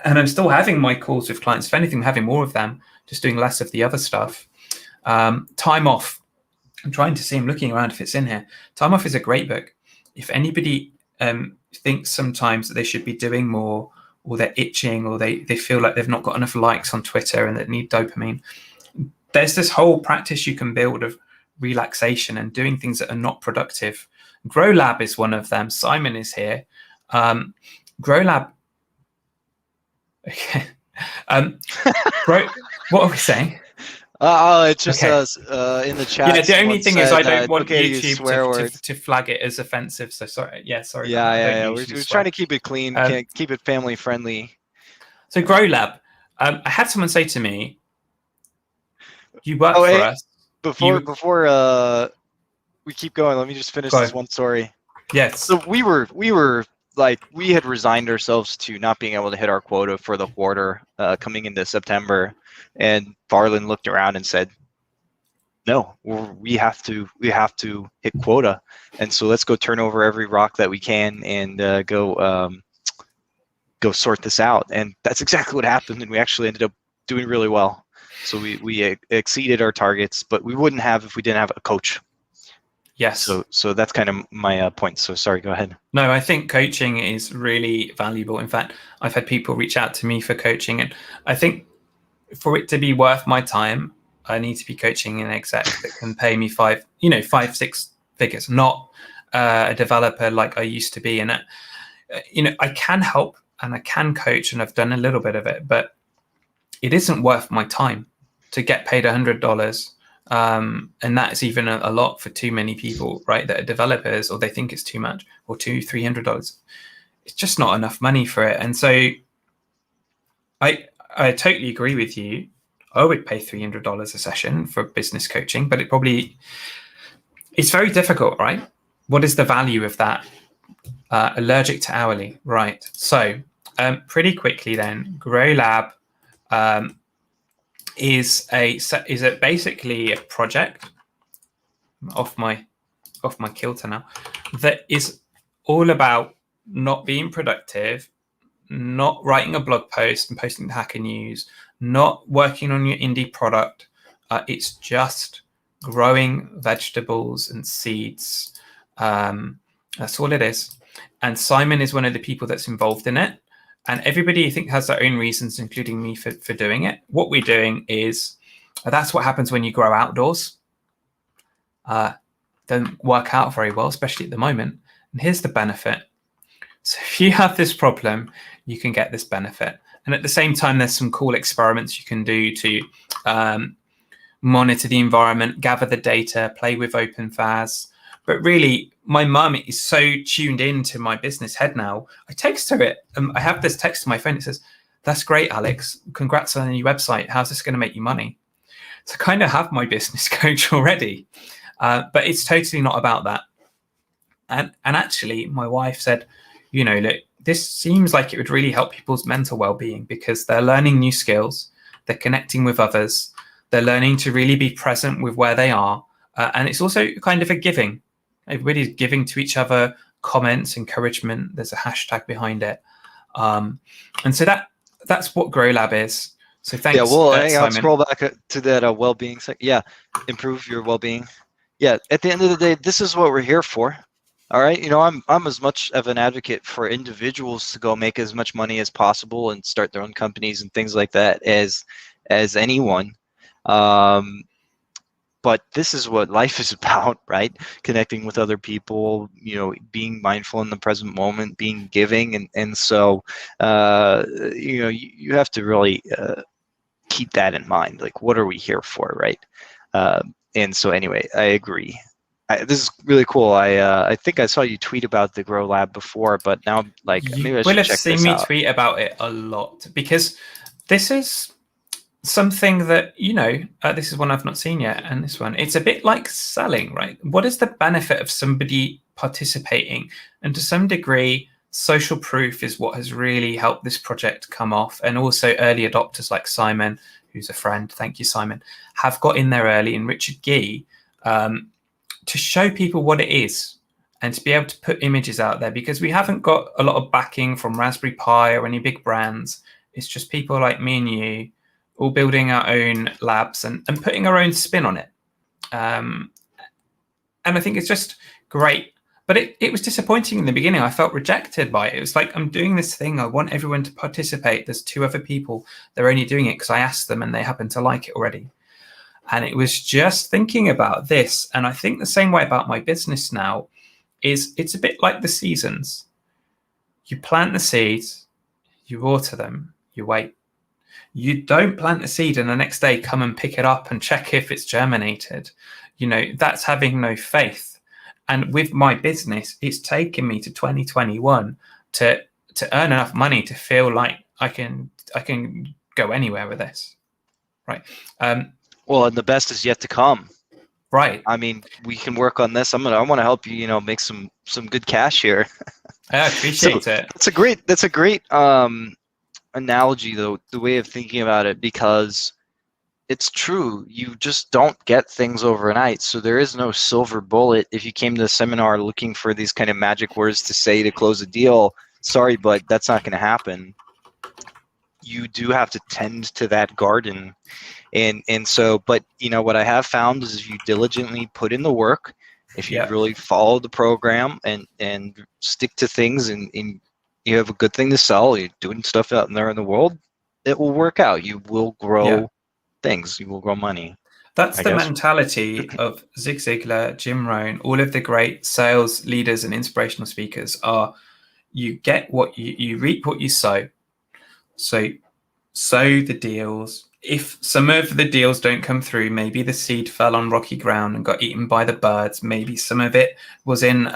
Speaker 1: I'm still having my calls with clients. If anything, I'm having more of them, just doing less of the other stuff. Time Off. I'm trying to see, I'm looking around if it's in here. Time Off is a great book. If anybody thinks sometimes that they should be doing more, or they're itching, or they feel like they've not got enough likes on Twitter and they need dopamine, there's this whole practice you can build of relaxation and doing things that are not productive. GrowLab is one of them. Simon is here. GrowLab. Okay. What are we saying?
Speaker 2: It's just in the chat.
Speaker 1: Yeah, the only thing is I don't want YouTube
Speaker 2: to
Speaker 1: to flag it as offensive. So sorry. Yeah, sorry.
Speaker 2: Yeah. We're trying to keep it clean, keep it family friendly.
Speaker 1: So GrowLab, I had someone say to me, "You work for us."
Speaker 2: Before we keep going, let me just finish this one story.
Speaker 1: Yes.
Speaker 2: So we were like, we had resigned ourselves to not being able to hit our quota for the quarter coming into September, and Farland looked around and said, "No, we have to hit quota, and so let's go turn over every rock that we can and go sort this out." And that's exactly what happened, and we actually ended up doing really well. So we exceeded our targets, but we wouldn't have if we didn't have a coach.
Speaker 1: Yes.
Speaker 2: So that's kind of my point. So sorry, go ahead.
Speaker 1: No, I think coaching is really valuable. In fact, I've had people reach out to me for coaching, and I think for it to be worth my time, I need to be coaching an exec that can pay me 5-6 figures, not a developer like I used to be. And I can help and I can coach, and I've done a little bit of it, but it isn't worth my time to get paid $100. And that's even a lot for too many people, right? That are developers, or they think it's too much, or $200-300. It's just not enough money for it. And so I totally agree with you. I would pay $300 a session for business coaching, but it's very difficult, right? What is the value of that? Allergic to hourly, right? So pretty quickly then, GrowLab is basically a project off my kilter now, that is all about not being productive, not writing a blog post and posting to Hacker News, not working on your indie product. It's just growing vegetables and seeds. That's all it is. And Simon is one of the people that's involved in it. And everybody, I think, has their own reasons, including me, for doing it. What we're doing is, that's what happens when you grow outdoors. Don't work out very well, especially at the moment. And here's the benefit. So if you have this problem, you can get this benefit. And at the same time, there's some cool experiments you can do to monitor the environment, gather the data, play with OpenFAS. But really, my mum is so tuned into my business head now. I text her it. I have this text to my phone. It says, "That's great, Alex. Congrats on a new website. How's this going to make you money?" So I kind of have my business coach already. But it's totally not about that. And actually, my wife said, look, this seems like it would really help people's mental well-being, because they're learning new skills. They're connecting with others. They're learning to really be present with where they are. And it's also kind of a giving. Everybody's giving to each other comments, encouragement. There's a hashtag behind it. And so that's what GrowLab is. So thanks.
Speaker 2: Yeah, well,
Speaker 1: Simon.
Speaker 2: Scroll back to that well-being section. Yeah, improve your well-being. Yeah, at the end of the day, this is what we're here for. All right, I'm as much of an advocate for individuals to go make as much money as possible and start their own companies and things like that as anyone. But this is what life is about, right? Connecting with other people, being mindful in the present moment, being giving. And so, you have to really keep that in mind. Like, what are we here for, right? And so anyway, I agree. This is really cool. I think I saw you tweet about the Grow Lab before, but now maybe I should check this out.
Speaker 1: You will have seen me tweet about it a lot, because this is something that, this is one I've not seen yet, and this one, it's a bit like selling, right? What is the benefit of somebody participating? And to some degree, social proof is what has really helped this project come off. And also early adopters like Simon, who's a friend, thank you, Simon, have got in there early, and Richard Gee, to show people what it is and to be able to put images out there, because we haven't got a lot of backing from Raspberry Pi or any big brands. It's just people like me and you, all building our own labs and putting our own spin on it. And I think it's just great. But it was disappointing in the beginning. I felt rejected by it. It was like, I'm doing this thing. I want everyone to participate. There's 2 other people. They're only doing it because I asked them and they happen to like it already. And it was just thinking about this. And I think the same way about my business now is it's a bit like the seasons. You plant the seeds, you water them, you wait. You don't plant the seed and the next day come and pick it up and check if it's germinated. That's having no faith. And with my business, it's taken me to 2021 to earn enough money to feel like I can go anywhere with this. Right.
Speaker 2: Well, and the best is yet to come.
Speaker 1: Right.
Speaker 2: I mean, we can work on this. I want to help you, make some good cash here.
Speaker 1: I appreciate it.
Speaker 2: That's a great analogy, though, the way of thinking about it, because it's true. You just don't get things overnight. So there is no silver bullet. If you came to the seminar looking for these kind of magic words to say to close a deal, sorry, but that's not going to happen. You do have to tend to that garden. And so, but what I have found is if you diligently put in the work, if you really follow the program and stick to things and you have a good thing to sell, you're doing stuff out there in the world, it will work out. You will grow things. You will grow money.
Speaker 1: That's the mentality of Zig Ziglar, Jim Rohn, all of the great sales leaders and inspirational speakers are you get what you reap what you sow. So sow the deals. If some of the deals don't come through, maybe the seed fell on rocky ground and got eaten by the birds. Maybe some of it was in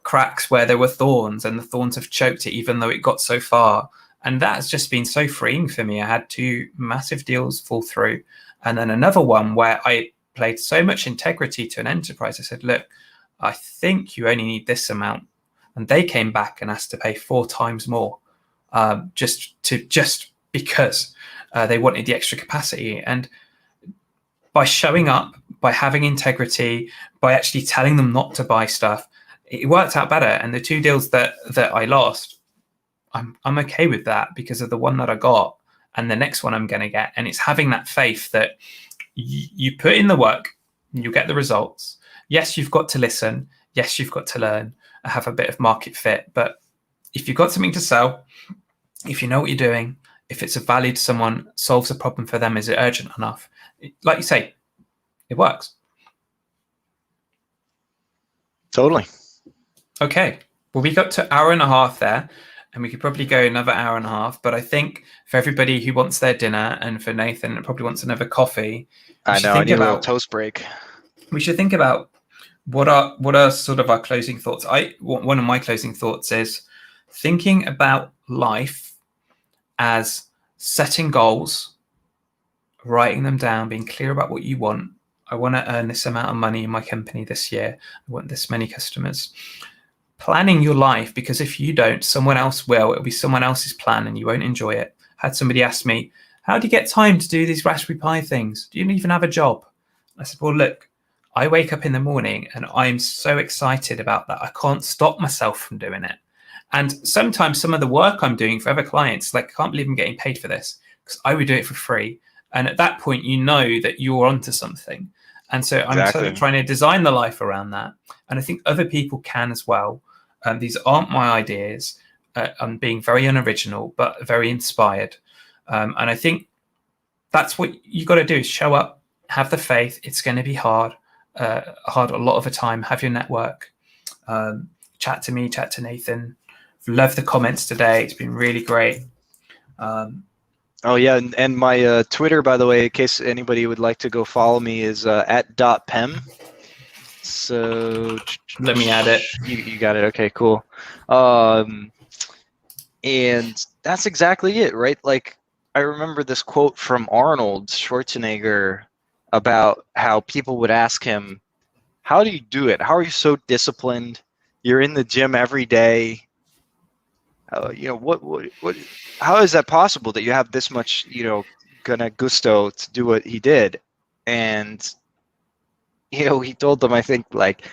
Speaker 1: cracks where there were thorns and the thorns have choked it even though it got so far. And that's just been so freeing for me. I had 2 massive deals fall through. And then another one where I played so much integrity to an enterprise. I said, look, I think you only need this amount. And they came back and asked to pay 4 times more just because they wanted the extra capacity. And by showing up, by having integrity, by actually telling them not to buy stuff, it worked out better. And the 2 deals that I lost, I'm okay with that because of the one that I got and the next one I'm going to get. And it's having that faith that you put in the work, you'll get the results. Yes, you've got to listen. Yes, you've got to learn, have a bit of market fit. But if you've got something to sell, if you know what you're doing, if it's of value to someone, solves a problem for them, is it urgent enough? Like you say, it works.
Speaker 2: Totally.
Speaker 1: Okay. Well, we got to 1.5 hours there, and we could probably go another 1.5 hours. But I think for everybody who wants their dinner, and for Nathan, that probably wants another coffee.
Speaker 2: I know. I need a little toast break.
Speaker 1: We should think about what are sort of our closing thoughts. One of my closing thoughts is thinking about life as setting goals, writing them down, being clear about what you want. I want to earn this amount of money in my company this year. I want this many customers. Planning your life, because if you don't, someone else will. It'll be someone else's plan and you won't enjoy it. I had somebody ask me, how do you get time to do these Raspberry Pi things? Do you even have a job? I said, well, look, I wake up in the morning and I'm so excited about that. I can't stop myself from doing it. And sometimes some of the work I'm doing for other clients, like, I can't believe I'm getting paid for this because I would do it for free. And at that point, you know that you're onto something. And so I'm sort of trying to design the life around that. And I think other people can as well. These aren't my ideas. I'm being very unoriginal, but very inspired. And I think that's what you got to do is show up, have the faith. It's going to be hard a lot of the time. Have your network. Chat to me, chat to Nathan. Love the comments today. It's been really great.
Speaker 2: Oh yeah, and my Twitter, by the way, in case anybody would like to go follow me, is @pem. So
Speaker 1: let me add it.
Speaker 2: You got it. Okay, cool. And that's exactly it, right? Like, I remember this quote from Arnold Schwarzenegger about how people would ask him, "How do you do it? How are you so disciplined? You're in the gym every day. What? How is that possible that you have this much, gusto to do what he did?" And he told them, I think, like,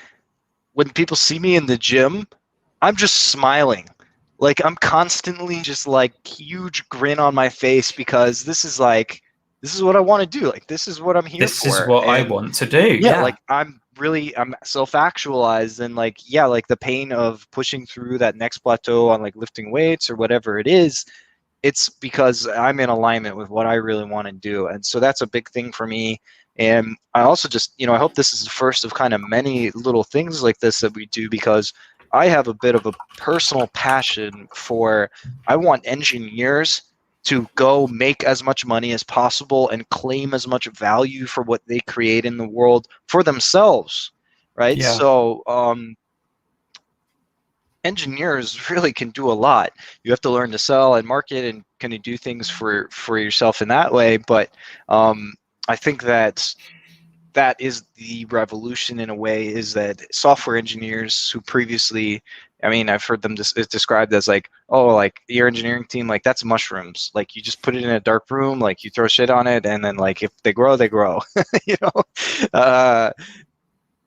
Speaker 2: when people see me in the gym, I'm just smiling. Like, I'm constantly just like huge grin on my face because this is what I want to do. Like, this is what I'm here for.
Speaker 1: This is what I want to do. Yeah.
Speaker 2: Like, I'm self-actualized, and like the pain of pushing through that next plateau on like lifting weights or whatever it is, it's because I'm in alignment with what I really want to do. And so that's a big thing for me. And I also just, I hope this is the first of kind of many little things like this that we do, because I have a bit of a personal passion for, I want engineers to go make as much money as possible and claim as much value for what they create in the world for themselves, right?
Speaker 1: Yeah.
Speaker 2: So engineers really can do a lot. You have to learn to sell and market and kind of do things for yourself in that way. But I think that is the revolution in a way, is that software engineers who previously, I mean, I've heard them described as like, oh, like your engineering team, like that's mushrooms. Like you just put it in a dark room, like you throw shit on it, and then like if they grow, they grow.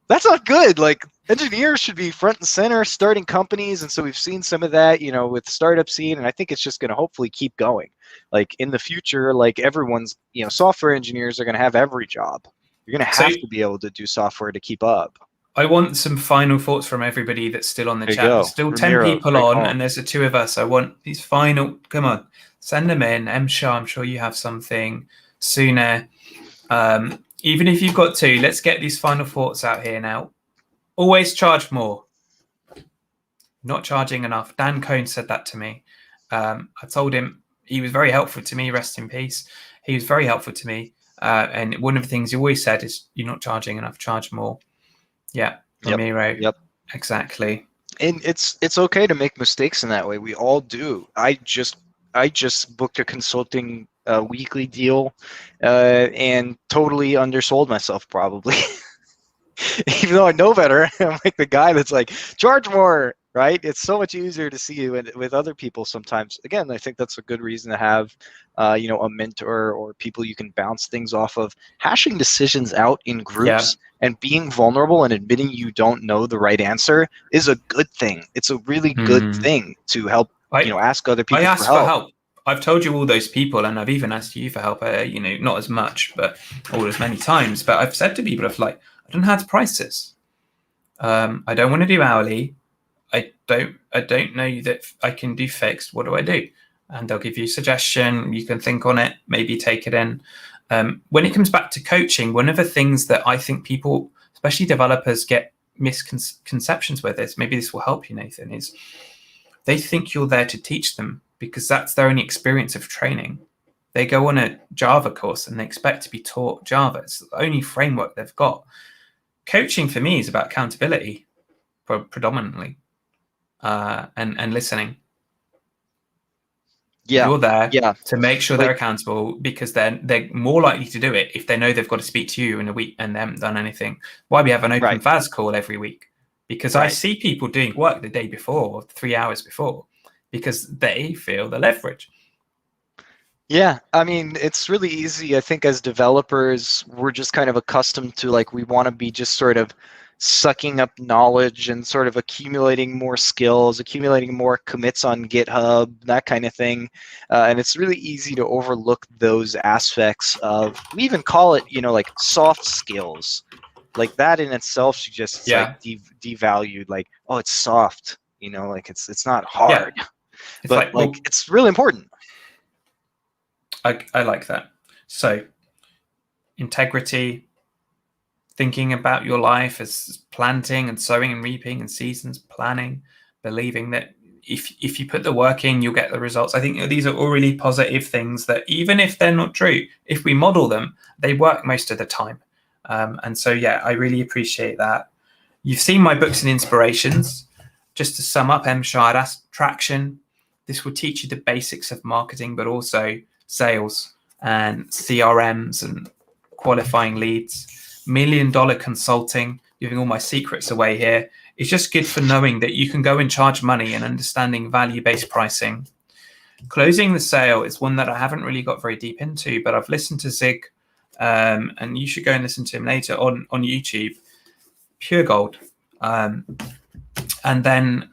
Speaker 2: That's not good. Like engineers should be front and center starting companies. And so we've seen some of that, with startup scene. And I think it's just going to hopefully keep going. Like in the future, like everyone's, software engineers are going to have every job. You're going to have to be able to do software to keep up.
Speaker 1: I want some final thoughts from everybody that's still on the chat.
Speaker 2: Go.
Speaker 1: There's still
Speaker 2: Ramiro,
Speaker 1: 10 people on, and there's the two of us. I want these final, come on, send them in. Shah, I'm sure you have something. Sooner. Even if you've got two, let's get these final thoughts out here now. Always charge more. Not charging enough. Dan Cohn said that to me. I told him, he was very helpful to me, rest in peace. He was very helpful to me. And one of the things he always said is, you're not charging enough, charge more. Yeah, Ramiro.
Speaker 2: Yep.
Speaker 1: Exactly.
Speaker 2: And it's okay to make mistakes in that way. We all do. I just booked a consulting weekly deal and totally undersold myself probably. Even though I know better, I'm like the guy that's like, charge more, right? It's so much easier to see you with other people sometimes. Again, I think that's a good reason to have, a mentor or people you can bounce things off of. Hashing decisions out in groups and being vulnerable and admitting you don't know the right answer is a good thing. It's a really good thing to help, ask other people
Speaker 1: for help. I've told you all those people, and I've even asked you for help, not as much, but or as many times. But I've said to people, I don't know how to price this. I don't want to do hourly. I don't know that I can do fixed. What do I do? And they'll give you a suggestion. You can think on it, maybe take it in. When it comes back to coaching, one of the things that I think people, especially developers, get misconceptions with is, maybe this will help you, Nathan, is they think you're there to teach them because that's their only experience of training. They go on a Java course and they expect to be taught Java. It's the only framework they've got. Coaching for me is about accountability, predominantly, and listening.
Speaker 2: Yeah,
Speaker 1: you're there to make sure they're accountable, because they're more likely to do it if they know they've got to speak to you in a week and they haven't done anything. Why we have an open FAS call every week? Because I see people doing work the day before or 3 hours before because they feel the leverage.
Speaker 2: Yeah, I mean, it's really easy. I think as developers, we're just kind of accustomed to, like, we want to be just sort of sucking up knowledge and sort of accumulating more skills, accumulating more commits on GitHub, that kind of thing. And it's really easy to overlook those aspects of, we even call it, like soft skills. Like that in itself suggests like devalued, like, oh, it's soft, like it's not hard. Yeah. But like it's really important.
Speaker 1: I like that. So integrity, thinking about your life as planting and sowing and reaping and seasons, planning, believing that if you put the work in, you'll get the results. I think these are all really positive things that, even if they're not true, if we model them, they work most of the time. And so, I really appreciate that. You've seen my books and inspirations. Just to sum up, Shard, traction. This will teach you the basics of marketing, but also sales and CRMs and qualifying leads. $1 Million consulting, giving all my secrets away here. It's just good for knowing that you can go and charge money and understanding value-based pricing. Closing the sale is one that I haven't really got very deep into, but I've listened to Zig, and you should go and listen to him later on YouTube. Pure gold. And then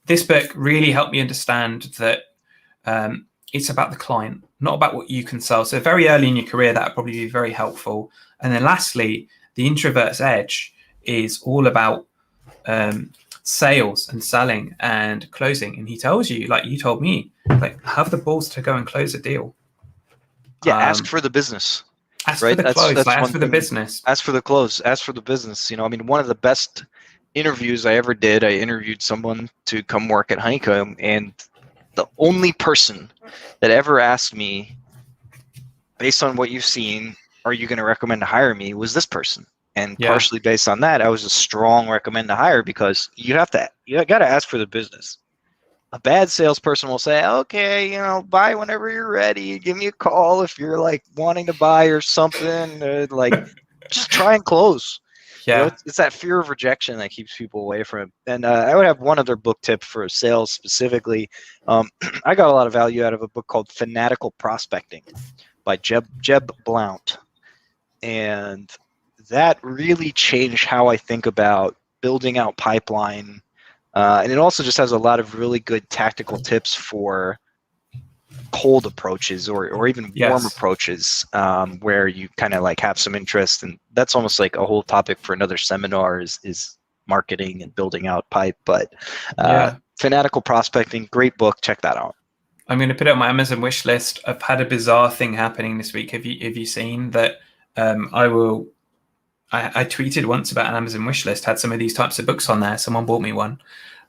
Speaker 1: this book really helped me understand that it's about the client, not about what you can sell. So very early in your career, that would probably be very helpful. And then lastly, the introvert's edge is all about sales and selling and closing. And he tells you, like you told me, like, have the balls to go and close a deal.
Speaker 2: Yeah, ask for the business.
Speaker 1: Ask for
Speaker 2: right?
Speaker 1: the clothes,
Speaker 2: That's
Speaker 1: like ask
Speaker 2: one
Speaker 1: for the
Speaker 2: thing.
Speaker 1: business.
Speaker 2: As for the clothes, as for the business, I mean, one of the best interviews I ever did, I interviewed someone to come work at Honeycomb, and the only person that ever asked me, based on what you've seen, are you going to recommend to hire me, was this person. And
Speaker 1: Yeah.
Speaker 2: partially based on that, I was a strong recommend to hire, because you got to ask for the business. A bad salesperson will say, okay, buy whenever you're ready. Give me a call if you're like wanting to buy or something. Like, just try and close.
Speaker 1: Yeah.
Speaker 2: It's that fear of rejection that keeps people away from it. And I would have one other book tip for sales specifically. I got a lot of value out of a book called Fanatical Prospecting by Jeb Blount. And that really changed how I think about building out pipeline. And it also just has a lot of really good tactical tips for cold approaches or even warm
Speaker 1: Yes.
Speaker 2: approaches, where you kind of like have some interest. And that's almost like a whole topic for another seminar is marketing and building out pipe. But
Speaker 1: Yeah.
Speaker 2: Fanatical Prospecting, great book. Check that out.
Speaker 1: I'm going to put it on my Amazon wish list. I've had a bizarre thing happening this week. Have you seen that? I tweeted once about an Amazon wish list, had some of these types of books on there. Someone bought me one.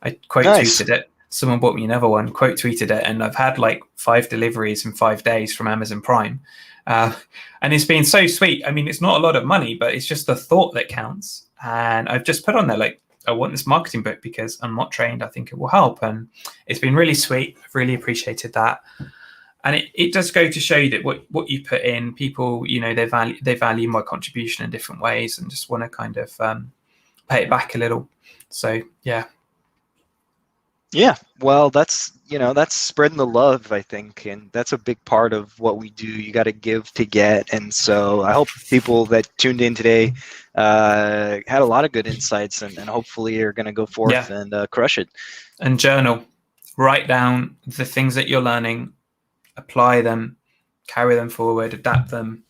Speaker 1: I quote
Speaker 2: Nice.
Speaker 1: tweeted it. Someone bought me another one, quote tweeted it, and I've had like 5 deliveries in 5 days from Amazon Prime. And it's been so sweet. I mean, it's not a lot of money, but it's just the thought that counts. And I've just put on there, like, I want this marketing book because I'm not trained. I think it will help. And it's been really sweet. I've really appreciated that. And it does go to show you that what you put in, people, they value my contribution in different ways and just want to kind of pay it back a little. So, yeah.
Speaker 2: Yeah, well, that's spreading the love, I think, and that's a big part of what we do. You got to give to get, and so I hope people that tuned in today had a lot of good insights, and hopefully are going to go forth and crush it.
Speaker 1: And journal, write down the things that you're learning, apply them, carry them forward, adapt them.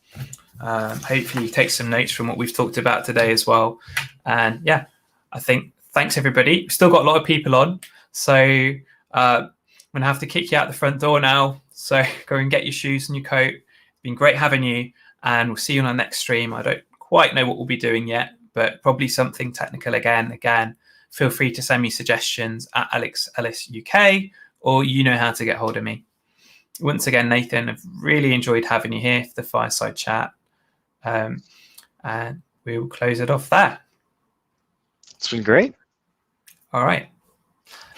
Speaker 1: Hopefully, take some notes from what we've talked about today as well. And yeah, I think thanks everybody. We've still got a lot of people on. So I'm going to have to kick you out the front door now. So go and get your shoes and your coat. It's been great having you. And we'll see you on our next stream. I don't quite know what we'll be doing yet, but probably something technical again. Again, feel free to send me suggestions at Alex Ellis UK, or you know how to get hold of me. Once again, Nathan, I've really enjoyed having you here for the fireside chat. And we will close it off there.
Speaker 2: It's been great.
Speaker 1: All right.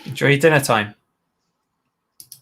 Speaker 1: Enjoy your dinner time.